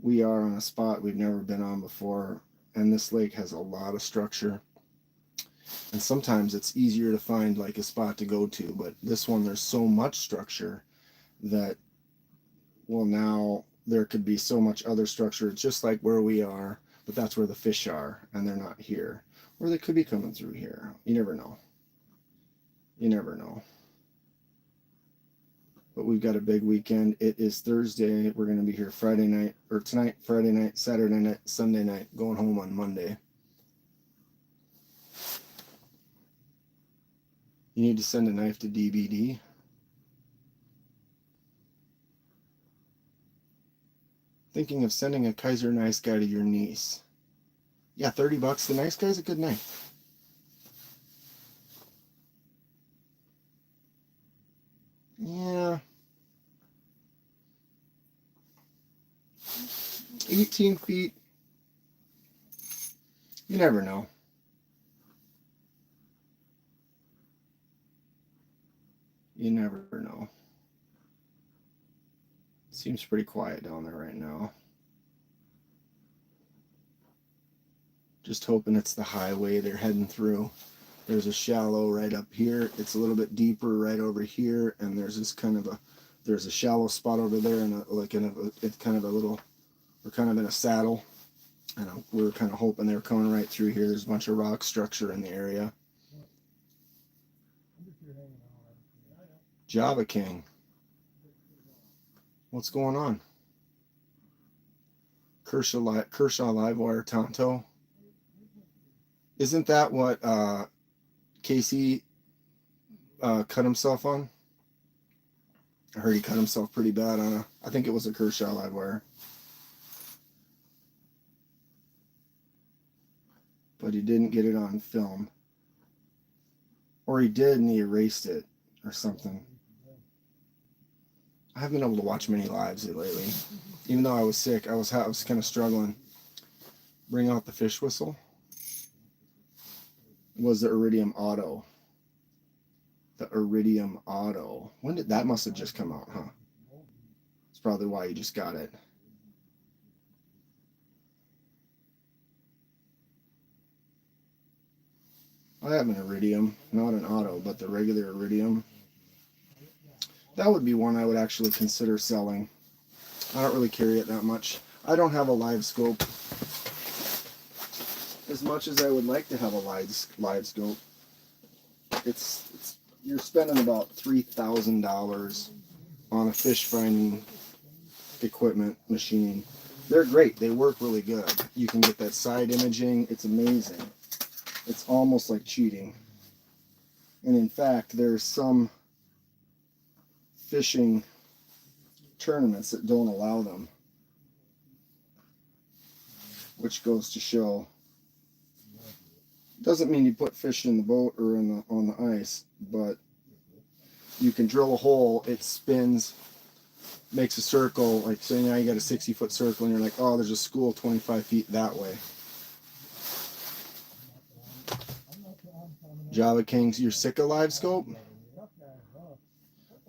we are on a spot we've never been on before, and this lake has a lot of structure. And sometimes it's easier to find like a spot to go to, but this one there's so much structure that, well, now there could be so much other structure. It's just like where we are. but that's where the fish are, and they're not here. Or they could be coming through here. You never know. You never know. But we've got a big weekend. It is Thursday. We're going to be here Friday night, or tonight, Friday night, Saturday night, Sunday night, going home on Monday. You need to send a knife to DBD. Thinking of sending a Kaiser nice guy to your niece. Yeah, $30. The nice guy's a good knife. Yeah. 18 feet. You never know. You never know. Seems pretty quiet down there right now. Just hoping it's the highway they're heading through. There's a shallow right up here. It's a little bit deeper right over here, and there's this kind of there's a shallow spot over there, and it's kind of a little. We're kind of in a saddle, and we're kind of hoping they're coming right through here. There's a bunch of rock structure in the area. Java King. What's going on? Kershaw Livewire Tonto. Isn't that what Casey cut himself on? I heard he cut himself pretty bad on I think it was a Kershaw Livewire. But he didn't get it on film. Or he did and he erased it or something. I haven't been able to watch many lives lately. Even though I was sick, I was kind of struggling. Bring out the fish whistle. It was the Iridium Auto. The Iridium Auto. When did that must have just come out, huh? That's probably why you just got it. I have an Iridium, not an Auto, but the regular Iridium. That would be one I would actually consider selling. I don't really carry it that much. I don't have a live scope. As much as I would like to have a live scope, you're spending about $3,000 on a fish finding equipment machine. They're great. They work really good. You can get that side imaging. It's amazing. It's almost like cheating. And in fact, there's some fishing tournaments that don't allow them, which goes to show. Doesn't mean you put fish in the boat or on the ice, but you can drill a hole, it spins, makes a circle, like say now you got a 60-foot circle and you're like, oh, there's a school 25 feet that way. Java Kings, you're sick of live scope?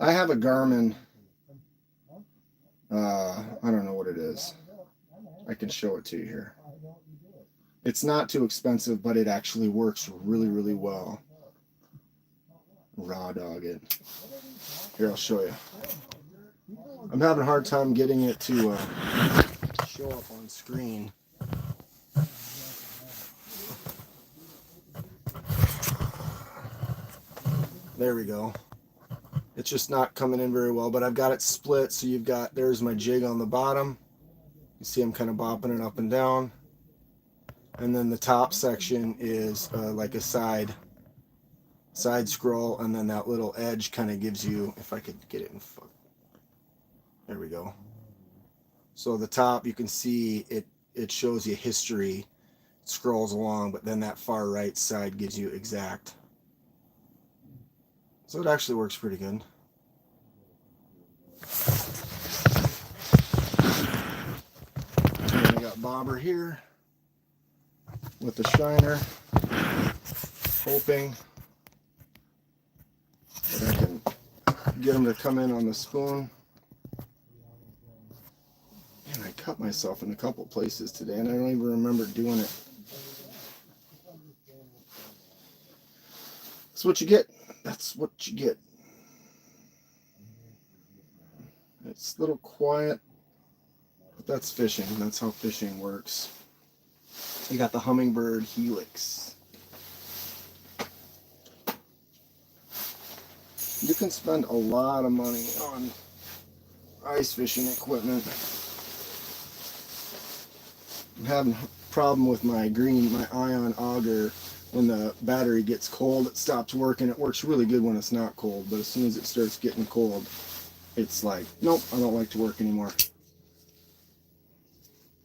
I have a Garmin, I don't know what it is. I can show it to you here. It's not too expensive, but it actually works really, really well. Raw dog it. Here, I'll show you. I'm having a hard time getting it to show up on screen. There we go. It's just not coming in very well, but I've got it split. So there's my jig on the bottom. You see I'm kind of bopping it up and down. And then the top section is like a side scroll, and then that little edge kind of gives you, if I could get it in front. There we go. So the top, you can see it shows you history, it scrolls along, but then that far right side gives you exact. So it actually works pretty good. And then I got bobber here with the shiner, hoping that I can get them to come in on the spoon. And I cut myself in a couple places today, and I don't even remember doing it. That's what you get. That's what you get. It's a little quiet, but that's fishing. That's how fishing works. You got the Hummingbird Helix. You can spend a lot of money on ice fishing equipment. I'm having a problem with my ion auger. When the battery gets cold, it stops working. It works really good when it's not cold, but as soon as it starts getting cold, it's like, nope, I don't like to work anymore.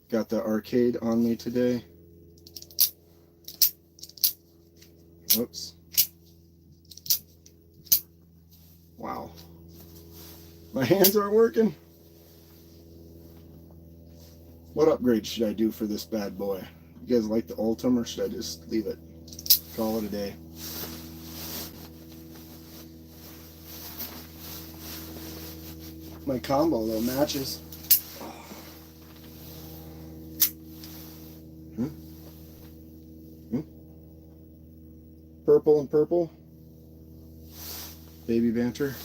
Got the arcade on me today. Whoops. Wow. My hands aren't working. What upgrade should I do for this bad boy? You guys like the Ultim, or should I just leave it? Call it a day. My combo though matches. Purple and purple. Baby banter.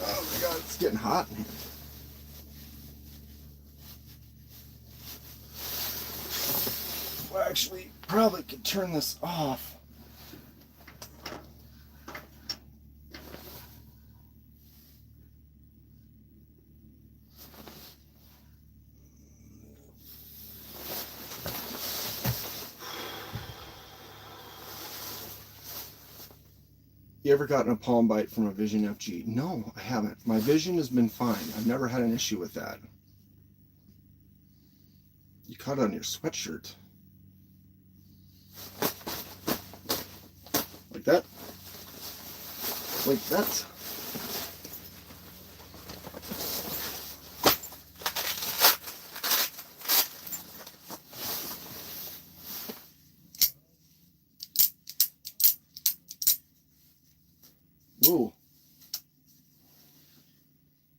Oh my god, it's getting hot in here. Well, actually, probably could turn this off. You ever gotten a palm bite from a Vision FG? No, I haven't. My vision has been fine. I've never had an issue with that. You caught it on your sweatshirt. Like that? Like that? Ooh.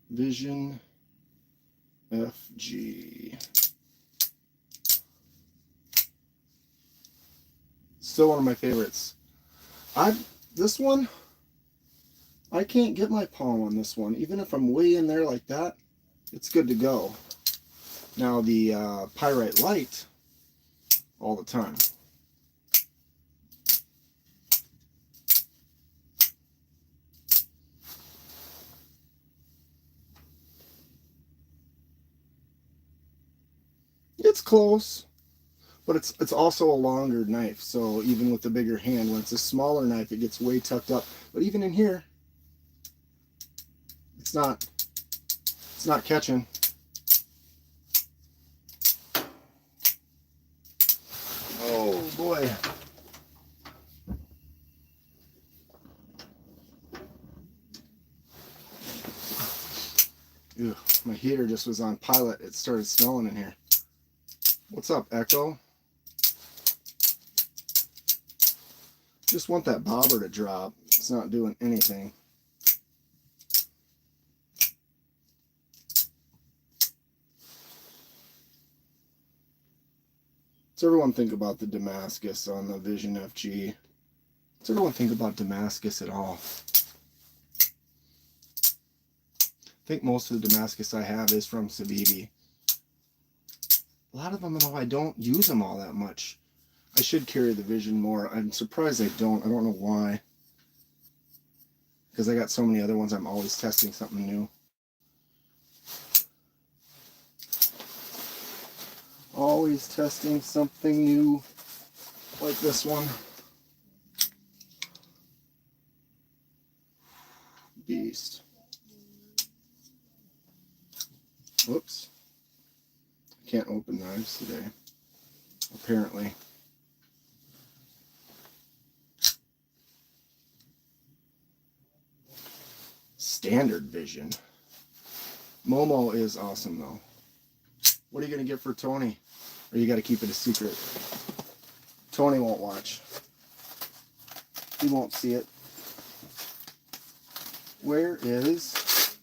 Vision FG. Still one of my favorites. This one, I can't get my palm on this one. Even if I'm way in there like that, it's good to go. Now the Pyrite Light, all the time. It's close, but it's also a longer knife, so even with the bigger hand, when it's a smaller knife, it gets way tucked up. But even in here, it's not catching. Oh boy. Ew, my heater just was on pilot. It started smelling in here. What's up, Echo? Just want that bobber to drop. It's not doing anything. What's everyone think about the Damascus on the Vision FG? What's everyone think about Damascus at all? I think most of the Damascus I have is from Sabibi. A lot of them, though, I don't use them all that much. I should carry the Vision more. I'm surprised I don't. I don't know why. Because I got so many other ones, I'm always testing something new. Always testing something new. Like this one. Beast. Whoops. Can't open knives today, apparently. Standard Vision. Momo is awesome though. What are you gonna get for Tony? Or you gotta keep it a secret? Tony won't watch. He won't see it. Where is...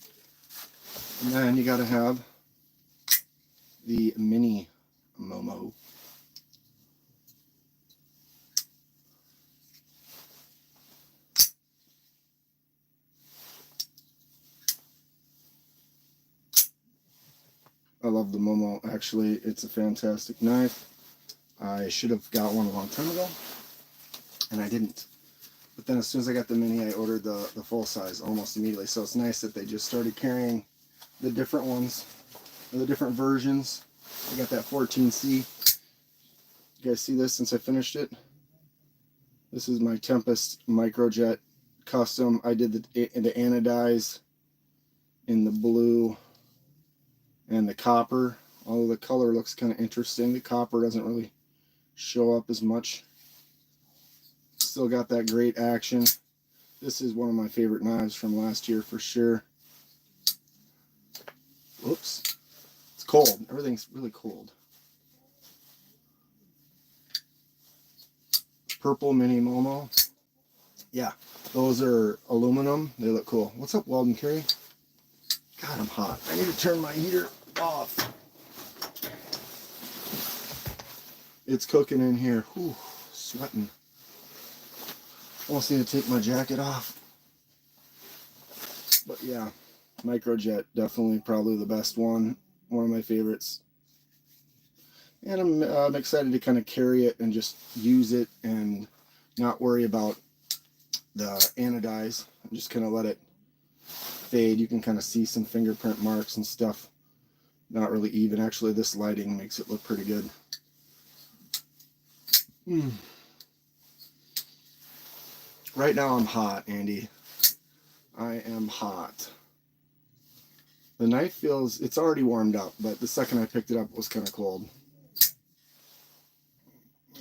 And then you gotta have the mini Momo. love the Momo. Actually, it's a fantastic knife. I should have got one a long time ago, and I didn't. But then as soon as I got the mini, I ordered the full size almost immediately. So it's nice that they just started carrying the different ones, or the different versions. I got that 14C. You guys see this since I finished it? This is my Tempest Microjet custom. I did the anodize in the blue and the copper. Although the color looks kind of interesting, the copper doesn't really show up as much. Still got that great action. This is one of my favorite knives from last year for sure. Whoops. It's cold. Everything's really cold. Purple Mini Momo. Yeah, those are aluminum. They look cool. What's up, Weldon Carey? God, I'm hot. I need to turn my heater off. It's cooking in here. Whew, sweating. Almost need to take my jacket off. But yeah, Microjet, definitely probably the best one. One of my favorites. And I'm excited to kind of carry it and just use it and not worry about the anodize. I'm just kind of let it fade. You can kind of see some fingerprint marks and stuff. Not really even. Actually, this lighting makes it look pretty good. Right now I'm hot, Andy. I am hot. The knife feels, it's already warmed up, but the second I picked it up it was kind of cold.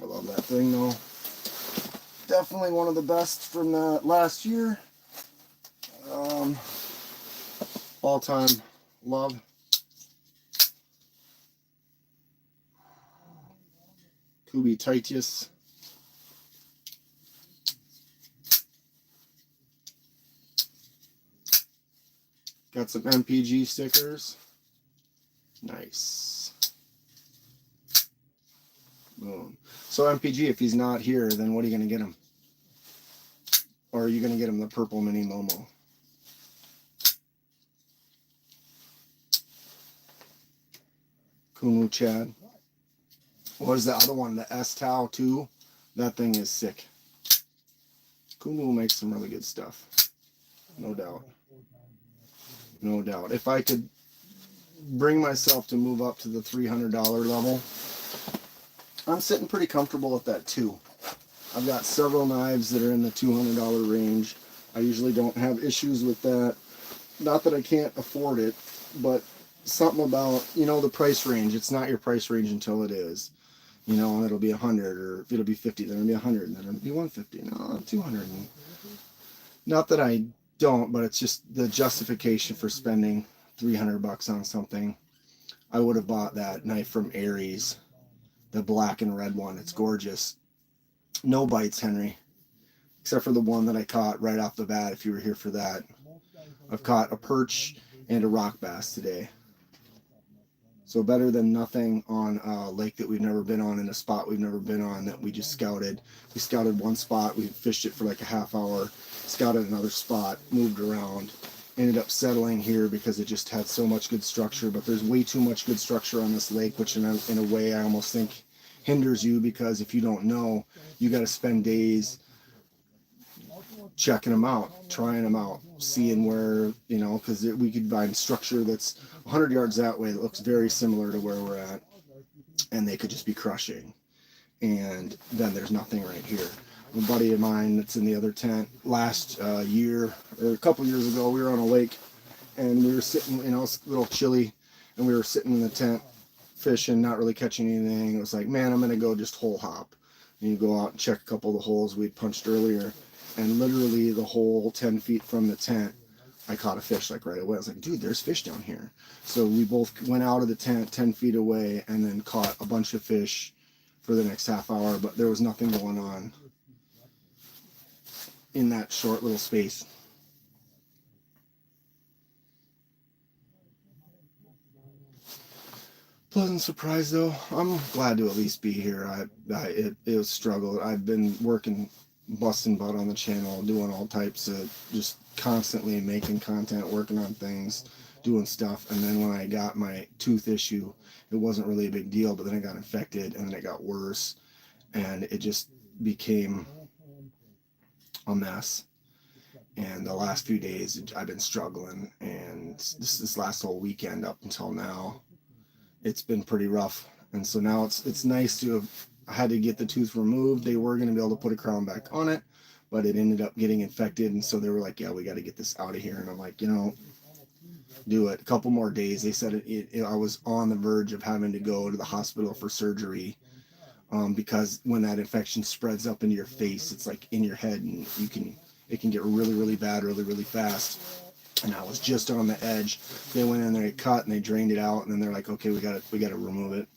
I love that thing though. Definitely one of the best from the last year. All time love. Kubi Titius. Got some MPG stickers. Nice. Boom. So MPG, if he's not here, then what are you going to get him? Or are you going to get him the purple Mini Momo? Kumu Chad. What is the other one? The S-Tau 2? That thing is sick. Kumu makes some really good stuff. No doubt. No doubt. If I could bring myself to move up to the $300 level, I'm sitting pretty comfortable at that too. I've got several knives that are in the $200 range. I usually don't have issues with that. Not that I can't afford it, but something about, you know, the price range. It's not your price range until it is. You know, and it'll be 100, or if it'll be 50, then it'll be 100, and then it'll be 150. No, 200. Not that I don't, but it's just the justification for spending $300 on something. I would have bought that knife from Aries, the black and red one. It's gorgeous. No bites, Henry, except for the one that I caught right off the bat. If you were here for that, I've caught a perch and a rock bass today. So better than nothing on a lake that we've never been on, in a spot we've never been on that we just scouted. We scouted one spot, we fished it for like a half hour, scouted another spot, moved around, ended up settling here because it just had so much good structure. But there's way too much good structure on this lake, which in a way I almost think hinders you, because if you don't know, you got to spend days checking them out, trying them out, seeing where, you know, because we could find structure that's 100 yards that way that looks very similar to where we're at, and they could just be crushing, and then there's nothing right here. A buddy of mine that's in the other tent, last year or a couple years ago, we were on a lake and we were sitting, you know, it's a little chilly, and we were sitting in the tent fishing, not really catching anything. It was like, man, I'm gonna go just hole hop. And you go out and check a couple of the holes we'd punched earlier, and literally the hole 10 feet from the tent, I caught a fish like right away. I was like, dude, there's fish down here. So we both went out of the tent 10 feet away and then caught a bunch of fish for the next half hour, but there was nothing going on in that short little space. Pleasant surprise though. I'm glad to at least be here. It was a struggle. I've been working, busting butt on the channel, doing all types of, just constantly making content, working on things, doing stuff. And then when I got my tooth issue, it wasn't really a big deal, but then I got infected and then it got worse and it just became a mess. And the last few days I've been struggling, and this last whole weekend up until now, it's been pretty rough. And so now it's nice to have had to get the tooth removed. They were going to be able to put a crown back on it, but it ended up getting infected. And so they were like, yeah, we got to get this out of here. And I'm like, do it. A couple more days. They said I was on the verge of having to go to the hospital for surgery, because when that infection spreads up into your face, it's like in your head, and it can get really, really bad, really, really fast. And I was just on the edge. They went in there, they cut, and they drained it out, and then they're like, okay, we got to remove it.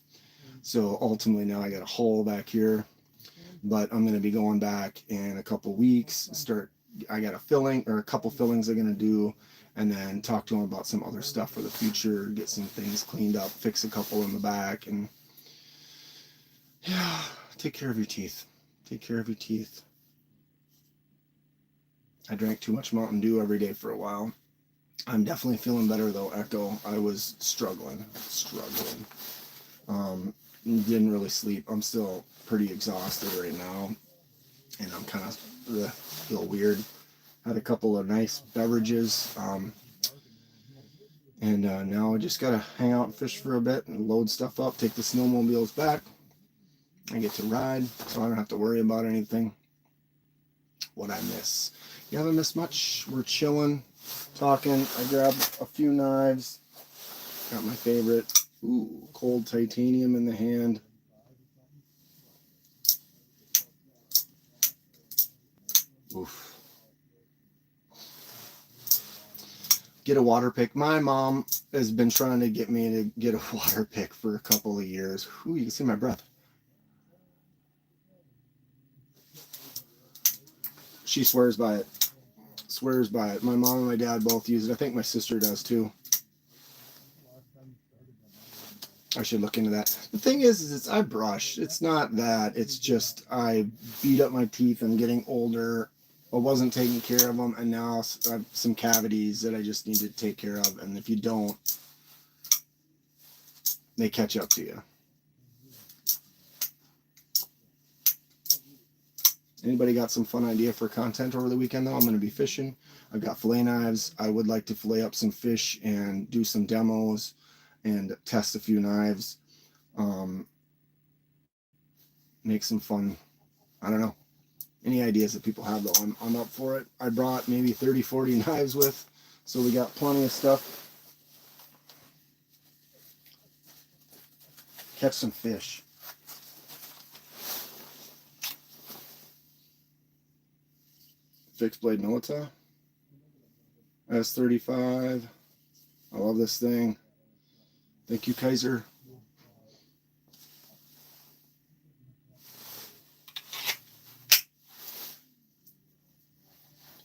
So ultimately now I got a hole back here, but I'm going to be going back in a couple weeks. I got a couple fillings I'm going to do, and then talk to them about some other stuff for the future, get some things cleaned up, fix a couple in the back, and yeah, take care of your teeth. Take care of your teeth. I drank too much Mountain Dew every day for a while. I'm definitely feeling better though, Echo. I was struggling. Didn't really sleep. I'm still pretty exhausted right now, and I'm kind of feel weird. Had a couple of nice beverages, and now I just gotta hang out and fish for a bit and load stuff up, take the snowmobiles back. I get to ride, so I don't have to worry about anything. What I miss? You haven't missed much. We're chilling, talking. I grabbed a few knives. Got my favorite. Ooh, cold titanium in the hand. Oof. Get a water pick. My mom has been trying to get me to get a water pick for a couple of years. Ooh, you can see my breath. She swears by it. Swears by it. My mom and my dad both use it. I think my sister does too. I should look into that. The thing is I brush. It's not that. It's just I beat up my teeth. I'm getting older. I wasn't taking care of them, and now I have some cavities that I just need to take care of. And if you don't, they catch up to you. Anybody got some fun idea for content over the weekend though? I'm going to be fishing. I've got fillet knives. I would like to fillet up some fish and do some demos and test a few knives. Make some fun. I don't know. Any ideas that people have though, I'm up for it. I brought maybe 30, 40 knives with, so we got plenty of stuff. Catch some fish. Fixed blade Milita. S35. I love this thing. Thank you, Kaiser.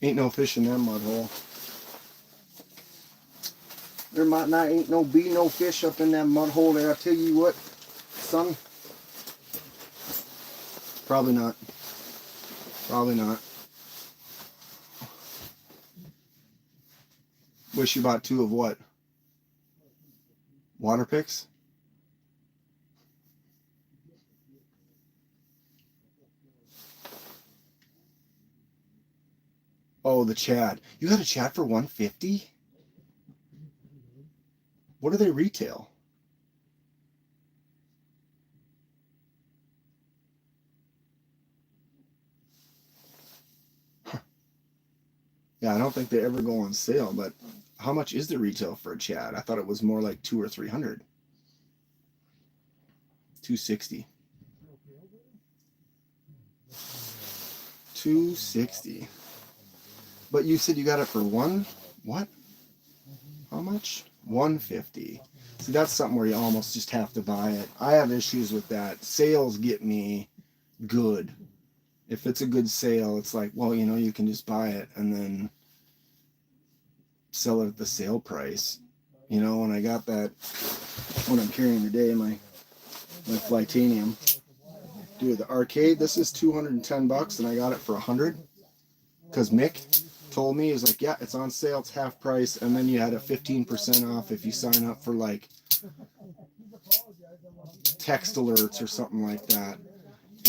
Ain't no fish in that mud hole. There might not be no fish up in that mud hole there. I tell you what, son. Probably not. Probably not. Wish you bought 2 of what? Water picks? Oh, the Chad. You got a Chad for $150? What do they retail? Huh. Yeah, I don't think they ever go on sale, but how much is the retail for a Chad? I thought it was more like $200 or $300. $260. $260. But you said you got it for what? How much? $150. See, that's something where you almost just have to buy it. I have issues with that. Sales get me good. If it's a good sale, it's like, well, you can just buy it and then sell it at the sale price. When I got that, what I'm carrying today, my Filleting. Dude, the arcade, this is $210 and I got it for $100 because Mick told me. He was like, yeah, it's on sale. It's half price. And then you had a 15% off if you sign up for like text alerts or something like that.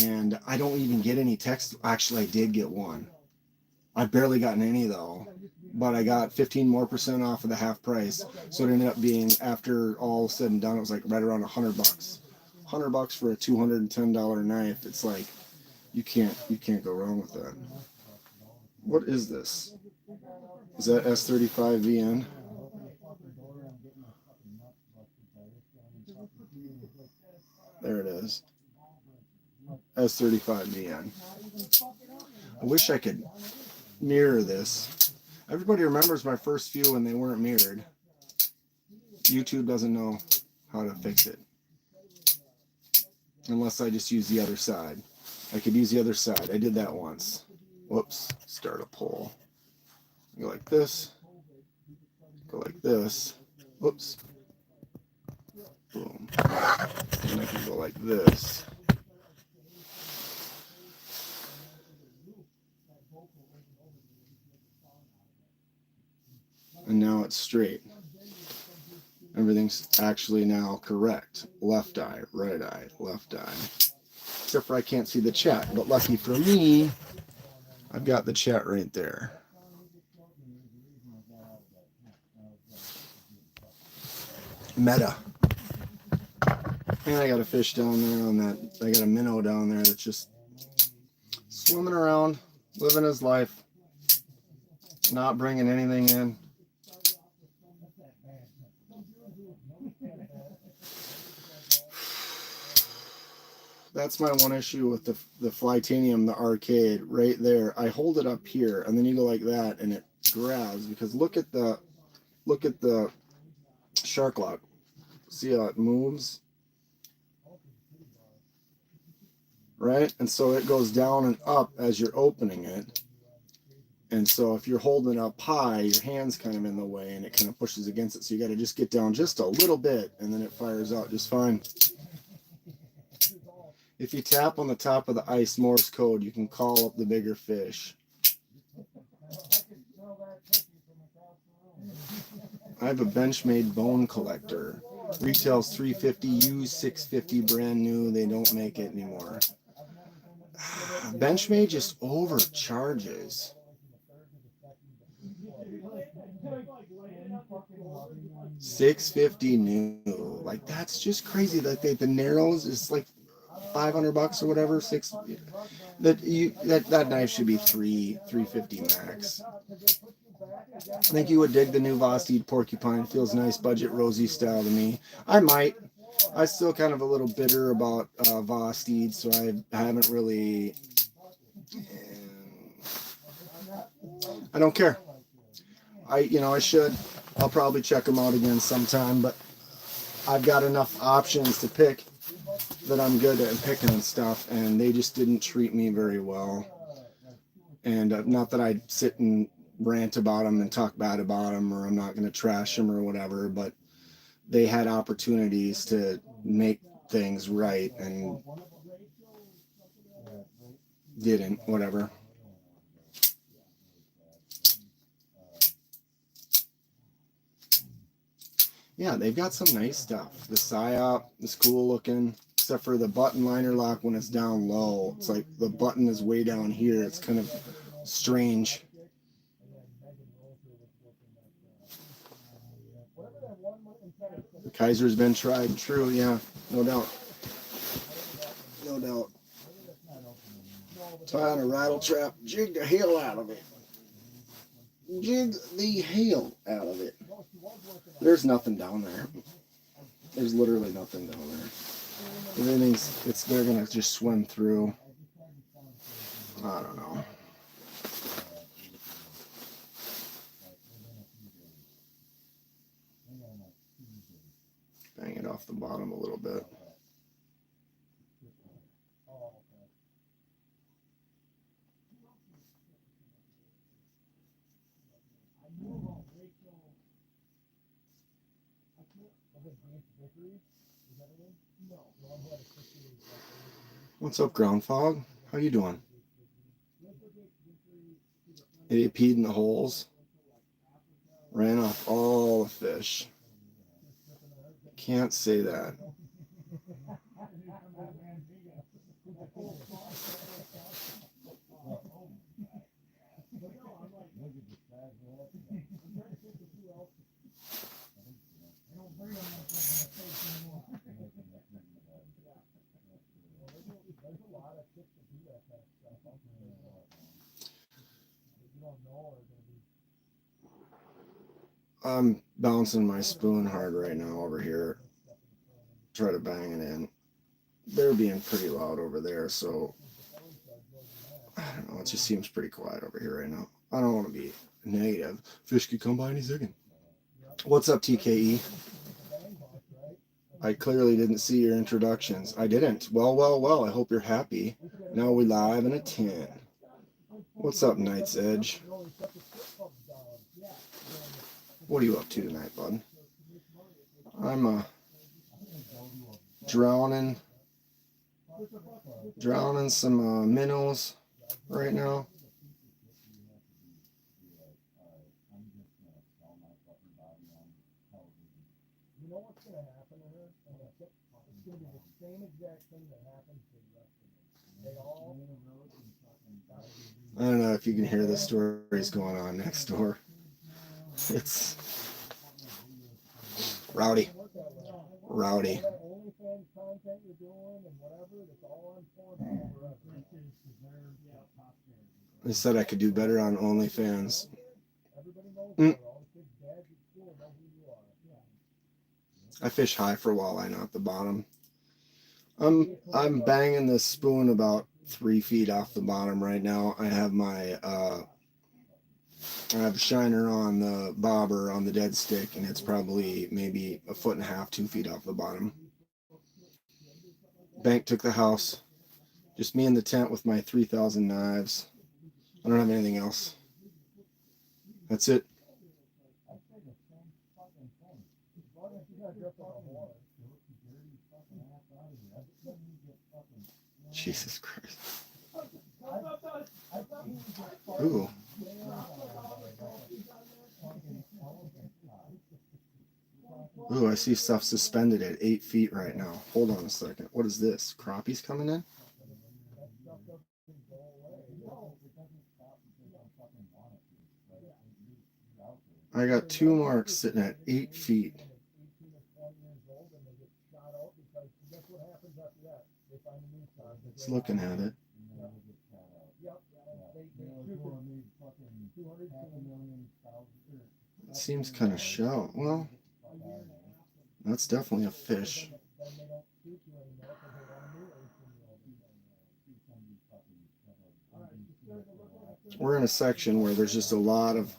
And I don't even get any text. Actually, I did get one. I barely gotten any though, but I got 15% more off of the half price. So it ended up being, after all said and done, it was like right around $100. $100 for a $210 knife. It's like you can't go wrong with that. What is this? Is that S35 VN? There it is. S35 VN. I wish I could mirror this. Everybody remembers my first few when they weren't mirrored. YouTube doesn't know how to fix it. Unless I just use the other side. I could use the other side. I did that once. Whoops. Start a poll. Go like this. Go like this. Whoops. Boom. And I can go like this. And now it's straight. Everything's actually now correct. Left eye, right eye, left eye. Except for I can't see the chat. But lucky for me, I've got the chat right there. Meta. And I got a fish down there on that. I got a minnow down there that's just swimming around, living his life, not bringing anything in. That's my one issue with the Filleting, the arcade, right there. I hold it up here, and then you go like that, and it grabs, because look at the shark lock. See how it moves? Right? And so it goes down and up as you're opening it. And so if you're holding it up high, your hand's kind of in the way, and it kind of pushes against it. So you got to just get down just a little bit, and then it fires out just fine. If you tap on the top of the ice Morse code, you can call up the bigger fish. I have a Benchmade bone collector. Retails $350, used $650, brand new. They don't make it anymore. Benchmade just overcharges. $650 new. Like, that's just crazy. Like the Narrows is like $500 or whatever. That knife should be $350 max. I think you would dig the new Vosteed Porcupine. Feels nice, budget, rosy style to me. I might. I'm still kind of a little bitter about Vosteed, so I haven't really. I don't care. I should. I'll probably check them out again sometime, but I've got enough options to pick that I'm good at picking and stuff, and they just didn't treat me very well. And not that I sit and rant about them and talk bad about them, or I'm not going to trash them or whatever, but they had opportunities to make things right and didn't, whatever. Yeah, they've got some nice stuff. The PSYOP is cool looking, except for the button liner lock when it's down low. It's like the button is way down here. It's kind of strange. The Kaiser's been tried and true, yeah, no doubt. No doubt. Tie on a rattle trap, jig the hell out of it. Jig the hell out of it. There's nothing down there. There's literally nothing down there. They're gonna just swim through. I don't know. Bang it off the bottom a little bit. What's up, Ground Fog? How you doing? It peed in the holes. Ran off all the fish. Can't say that. I'm bouncing my spoon hard right now over here. Try to bang it in. They're being pretty loud over there, so I don't know. It just seems pretty quiet over here right now. I don't want to be negative. Fish could come by any second. What's up, TKE? I clearly didn't see your introductions. I didn't. Well. I hope you're happy. Now we live in a 10. What's up, Knight's Edge? What are you up to tonight, bud? I'm drowning some minnows right now. You know what's going to happen to her? It's going to be the same exact thing that happened to the rest of them. They all... I don't know if you can hear the stories going on next door. It's rowdy. They said I could do better on OnlyFans. I fish high for walleye, not the bottom. I'm banging this spoon about 3 feet off the bottom right now. I have my I have a shiner on the bobber on the dead stick, and it's probably maybe 1.5 feet, 2 feet off the bottom. Bank took the house. Just me in the tent with my 3,000 knives. I don't have anything else. That's it. Jesus Christ. Ooh. Ooh, I see stuff suspended at 8 feet right now. Hold on a second. What is this? Crappies coming in? I got 2 marks sitting at 8 feet. It's looking at it. It seems kind of shallow. Well, that's definitely a fish. We're in a section where there's just a lot of,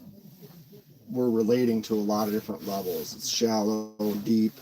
we're relating to a lot of different levels. It's shallow, deep.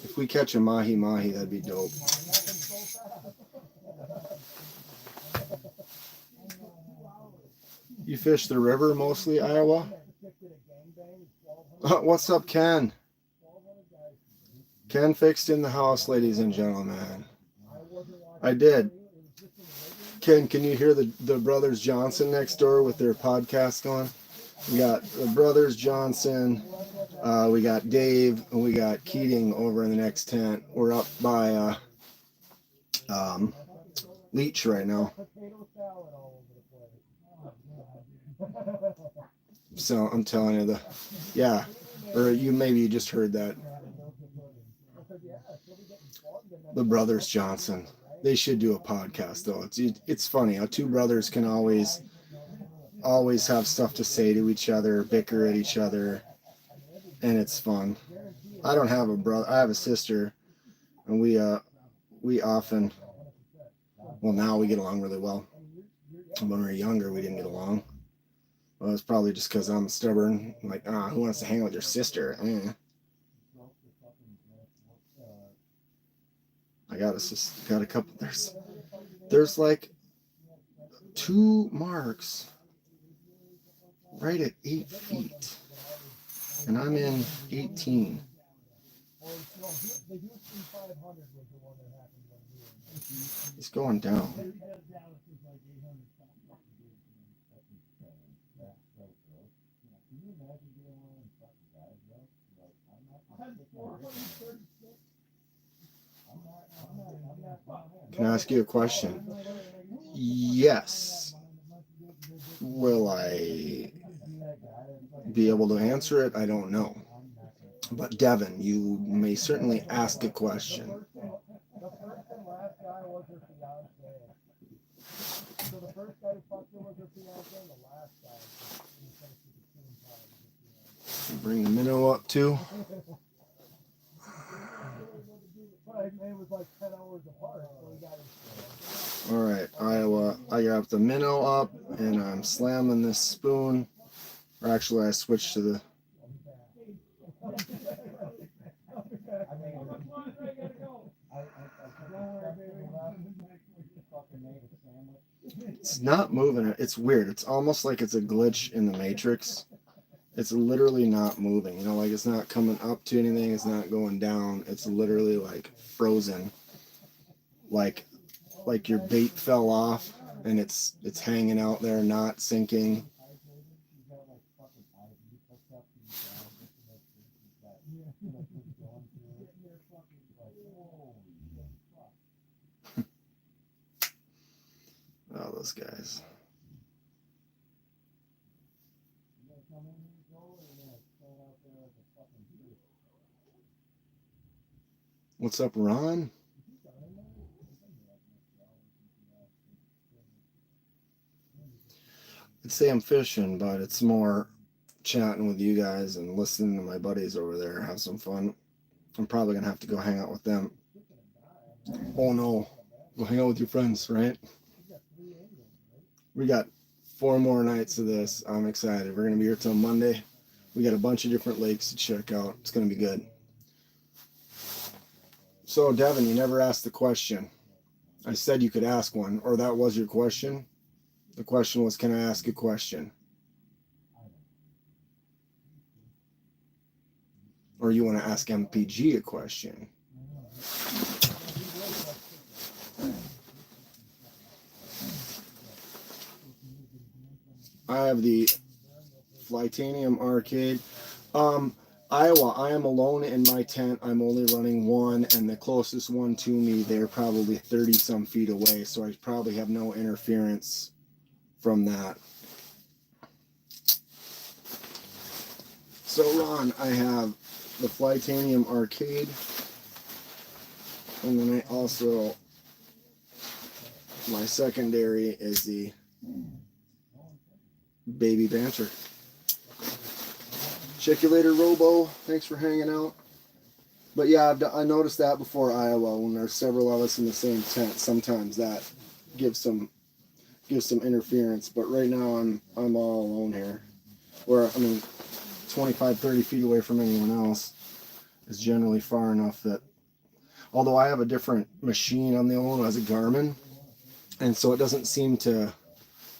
If we catch a mahi, that'd be dope. You fish the river mostly, Iowa? What's up, Ken? Ken fixed in the house, ladies and gentlemen. I did. Ken, can you hear the Brothers Johnson next door with their podcast going? We got the Brothers Johnson, we got Dave, and we got Keating over in the next tent. We're up by Leech right now. So I'm telling you, yeah, or you just heard that. The Brothers Johnson. They should do a podcast though. It's funny how 2 brothers can always have stuff to say to each other, bicker at each other, and it's fun. I don't have a brother. I have a sister, and we often, well, now we get along really well. When we were younger, we didn't get along. Well, it's probably just because I'm stubborn. Like, who wants to hang out with your sister? I got a couple. There's like 2 marks right at 8 feet, and I'm in 18. It's going down. Can I ask you a question? Yes. Will I be able to answer it? I don't know. But Devin, you may certainly ask a question. Bring the minnow up too. All right, Iowa. I got the minnow up, and I'm slamming this spoon. Or actually, I switched to the. It's not moving. It's weird. It's almost like it's a glitch in the Matrix. It's literally not moving. You know, like it's not coming up to anything. It's not going down. It's literally like frozen. Like your bait fell off and it's hanging out there, not sinking. Oh, those guys. What's up, Ron? I'd say I'm fishing, but it's more chatting with you guys and listening to my buddies over there, have some fun. I'm probably gonna have to go hang out with them. Oh no, go hang out with your friends, right? We got 4 more nights of this. I'm excited. We're gonna be here till Monday. We got a bunch of different lakes to check out. It's gonna be good. So Devin, you never asked the question. I said you could ask one, or that was your question. The question was, can I ask a question? Or you want to ask MPG a question? I have the Filleting arcade. Iowa, I am alone in my tent. I'm only running one, and the closest one to me, they're probably 30 some feet away, so I probably have no interference from that. So Ron, I have the Filleting arcade, and then I also, my secondary is the Baby Banter. Check you later, Robo. Thanks for hanging out. But yeah, I noticed that before, Iowa, when there's several of us in the same tent, sometimes that gives some interference. But right now I'm all alone here. Where, I mean, 25, 30 feet away from anyone else is generally far enough that, although I have a different machine, I'm the only one who has a Garmin, and so it doesn't seem to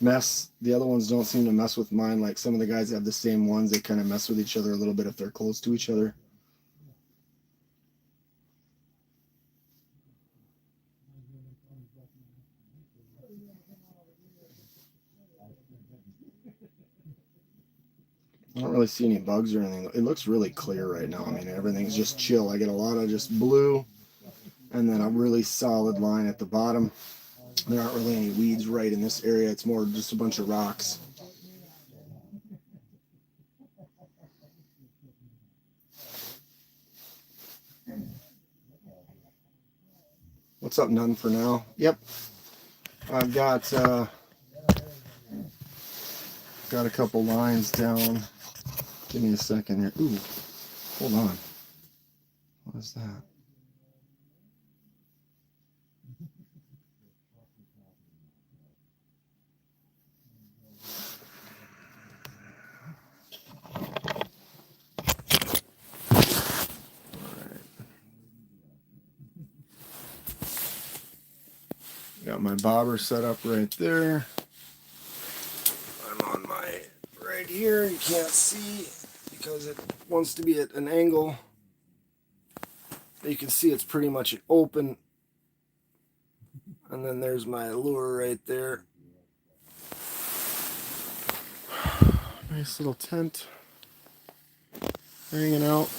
mess. The other ones don't seem to mess with mine. Like some of the guys that have the same ones, they kind of mess with each other a little bit if they're close to each other. I don't really see any bugs or anything. It looks really clear right now. I mean, everything's just chill. I get a lot of just blue and then a really solid line at the bottom. There aren't really any weeds right in this area. It's more just a bunch of rocks. What's up, none for now? Yep. I've got a couple lines down. Give me a second here. Ooh, hold on. What's that? Got my bobber set up right there. I'm on my right here. You can't see because it wants to be at an angle. You can see it's pretty much open. And then there's my lure right there. Nice little tent. Hanging out.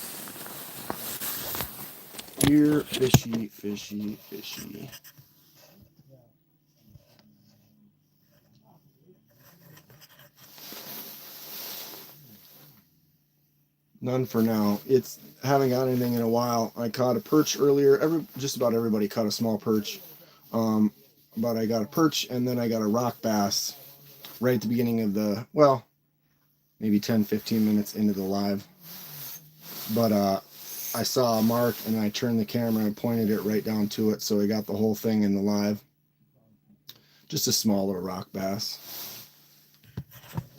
Here, fishy, fishy, fishy. None for now. It's haven't got anything in a while. I caught a perch earlier. Just about everybody caught a small perch. But I got a perch and then I got a rock bass right at the beginning of the, well, maybe 10, 15 minutes into the live. But I saw a mark and I turned the camera and pointed it right down to it. So I got the whole thing in the live. Just a small little rock bass.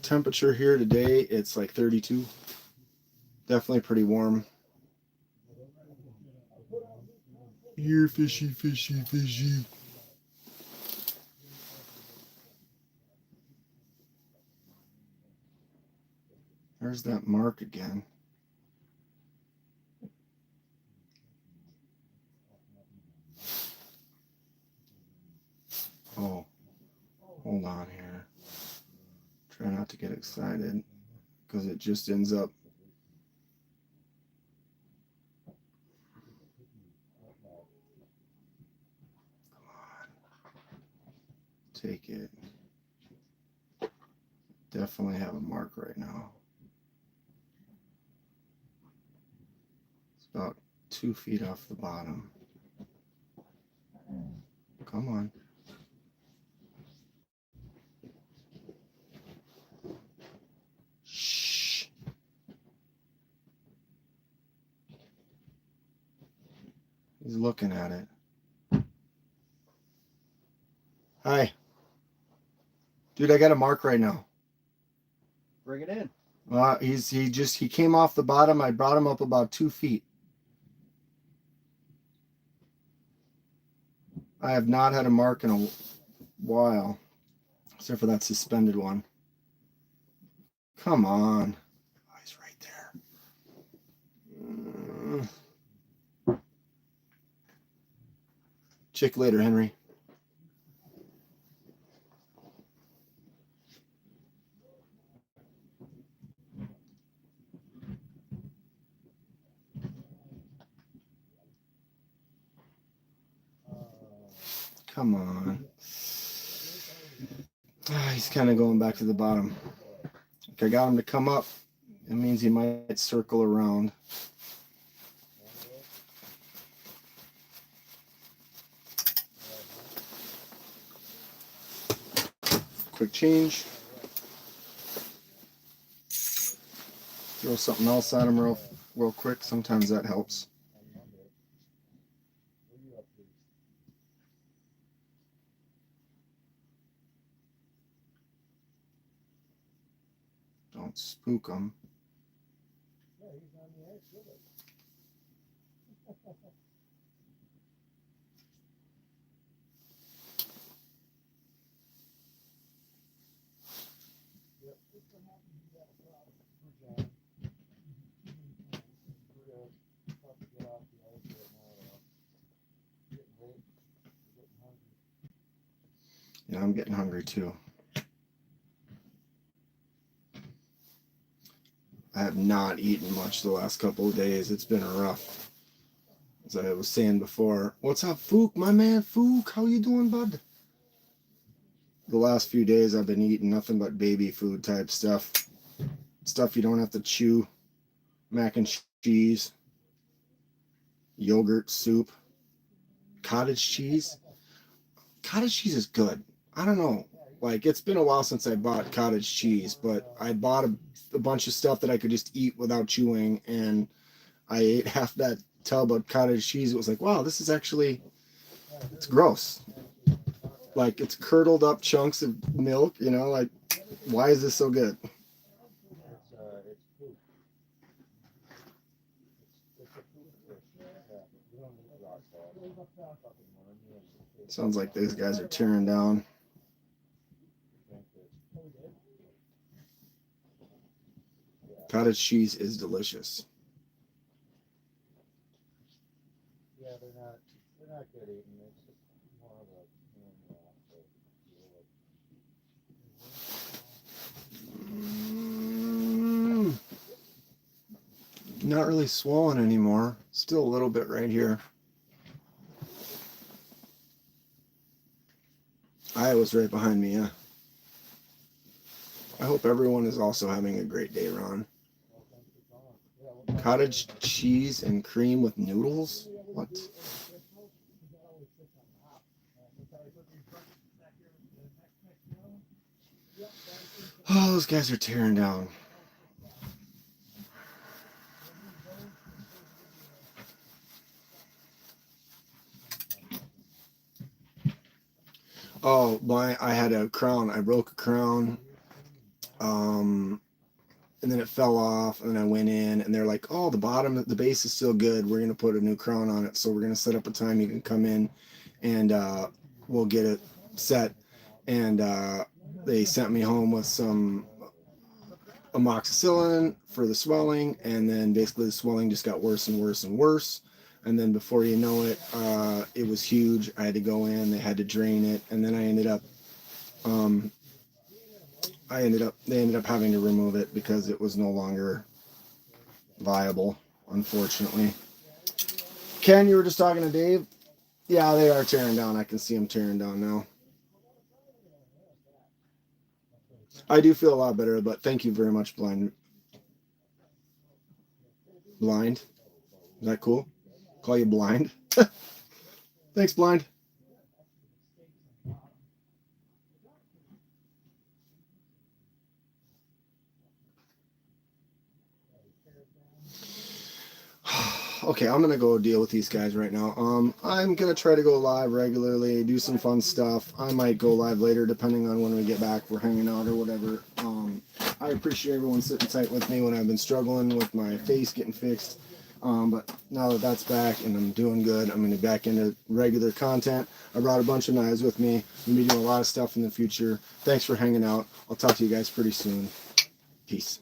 Temperature here today, it's like 32. Definitely pretty warm. You're fishy, fishy, fishy. There's that mark again. Oh, hold on here. Try not to get excited because it just ends up. Take it. Definitely have a mark right now. It's about 2 feet off the bottom. Come on. Shh. He's looking at it. Hi. Dude, I got a mark right now. Bring it in. He came off the bottom. I brought him up about 2 feet. I have not had a mark in a while, except for that suspended one. Come on. Oh, he's right there. Check later, Henry. Come on. He's kind of going back to the bottom. If I got him to come up, it means he might circle around. Quick change. Throw something else at him real quick. Sometimes that helps. Don't spook him. Yeah, I'm getting hungry too. I have not eaten much the last couple of days. It's been rough. As I was saying before. What's up, Fook? My man, Fook. How you doing, bud? The last few days I've been eating nothing but baby food type stuff. Stuff you don't have to chew. Mac and cheese. Yogurt, soup. Cottage cheese. Cottage cheese is good. I don't know. Like, it's been a while since I bought cottage cheese, but I bought a bunch of stuff that I could just eat without chewing, and I ate half that tell about cottage cheese, it was like, wow, this is actually, it's gross. Like, it's curdled up chunks of milk, you know, like, why is this so good? It's poop. It's a poop fish. Yeah, you don't need raw salt. Sounds like these guys are tearing down. Cottage cheese is delicious. Yeah, they're not good eating. It's just more of a Not really swollen anymore. Still a little bit right here. Iowa's right behind me, yeah. I hope everyone is also having a great day, Ron. Cottage cheese and cream with noodles? What? Oh, those guys are tearing down. Oh, I had a crown. I broke a crown. And then it fell off, and then I went in, and they're like, oh, the base is still good. We're going to put a new crown on it. So we're going to set up a time you can come in, and we'll get it set. And they sent me home with some amoxicillin for the swelling, and then basically the swelling just got worse and worse and worse. And then before you know it, it was huge. I had to go in, they had to drain it, and then they ended up having to remove it because it was no longer viable, unfortunately. Ken, you were just talking to Dave? Yeah, they are tearing down. I can see them tearing down now. I do feel a lot better, but thank you very much, Blind. Blind? Is that cool? Call you Blind? Thanks, Blind. Okay, I'm gonna go deal with these guys right now. I'm gonna try to go live regularly, do some fun stuff. I might go live later depending on when we get back. We're hanging out or whatever. I appreciate everyone sitting tight with me when I've been struggling with my face getting fixed. But now that that's back and I'm doing good, I'm gonna be back into regular content. I brought a bunch of knives with me. I'm gonna be doing a lot of stuff in the future. Thanks for hanging out. I'll talk to you guys pretty soon. Peace.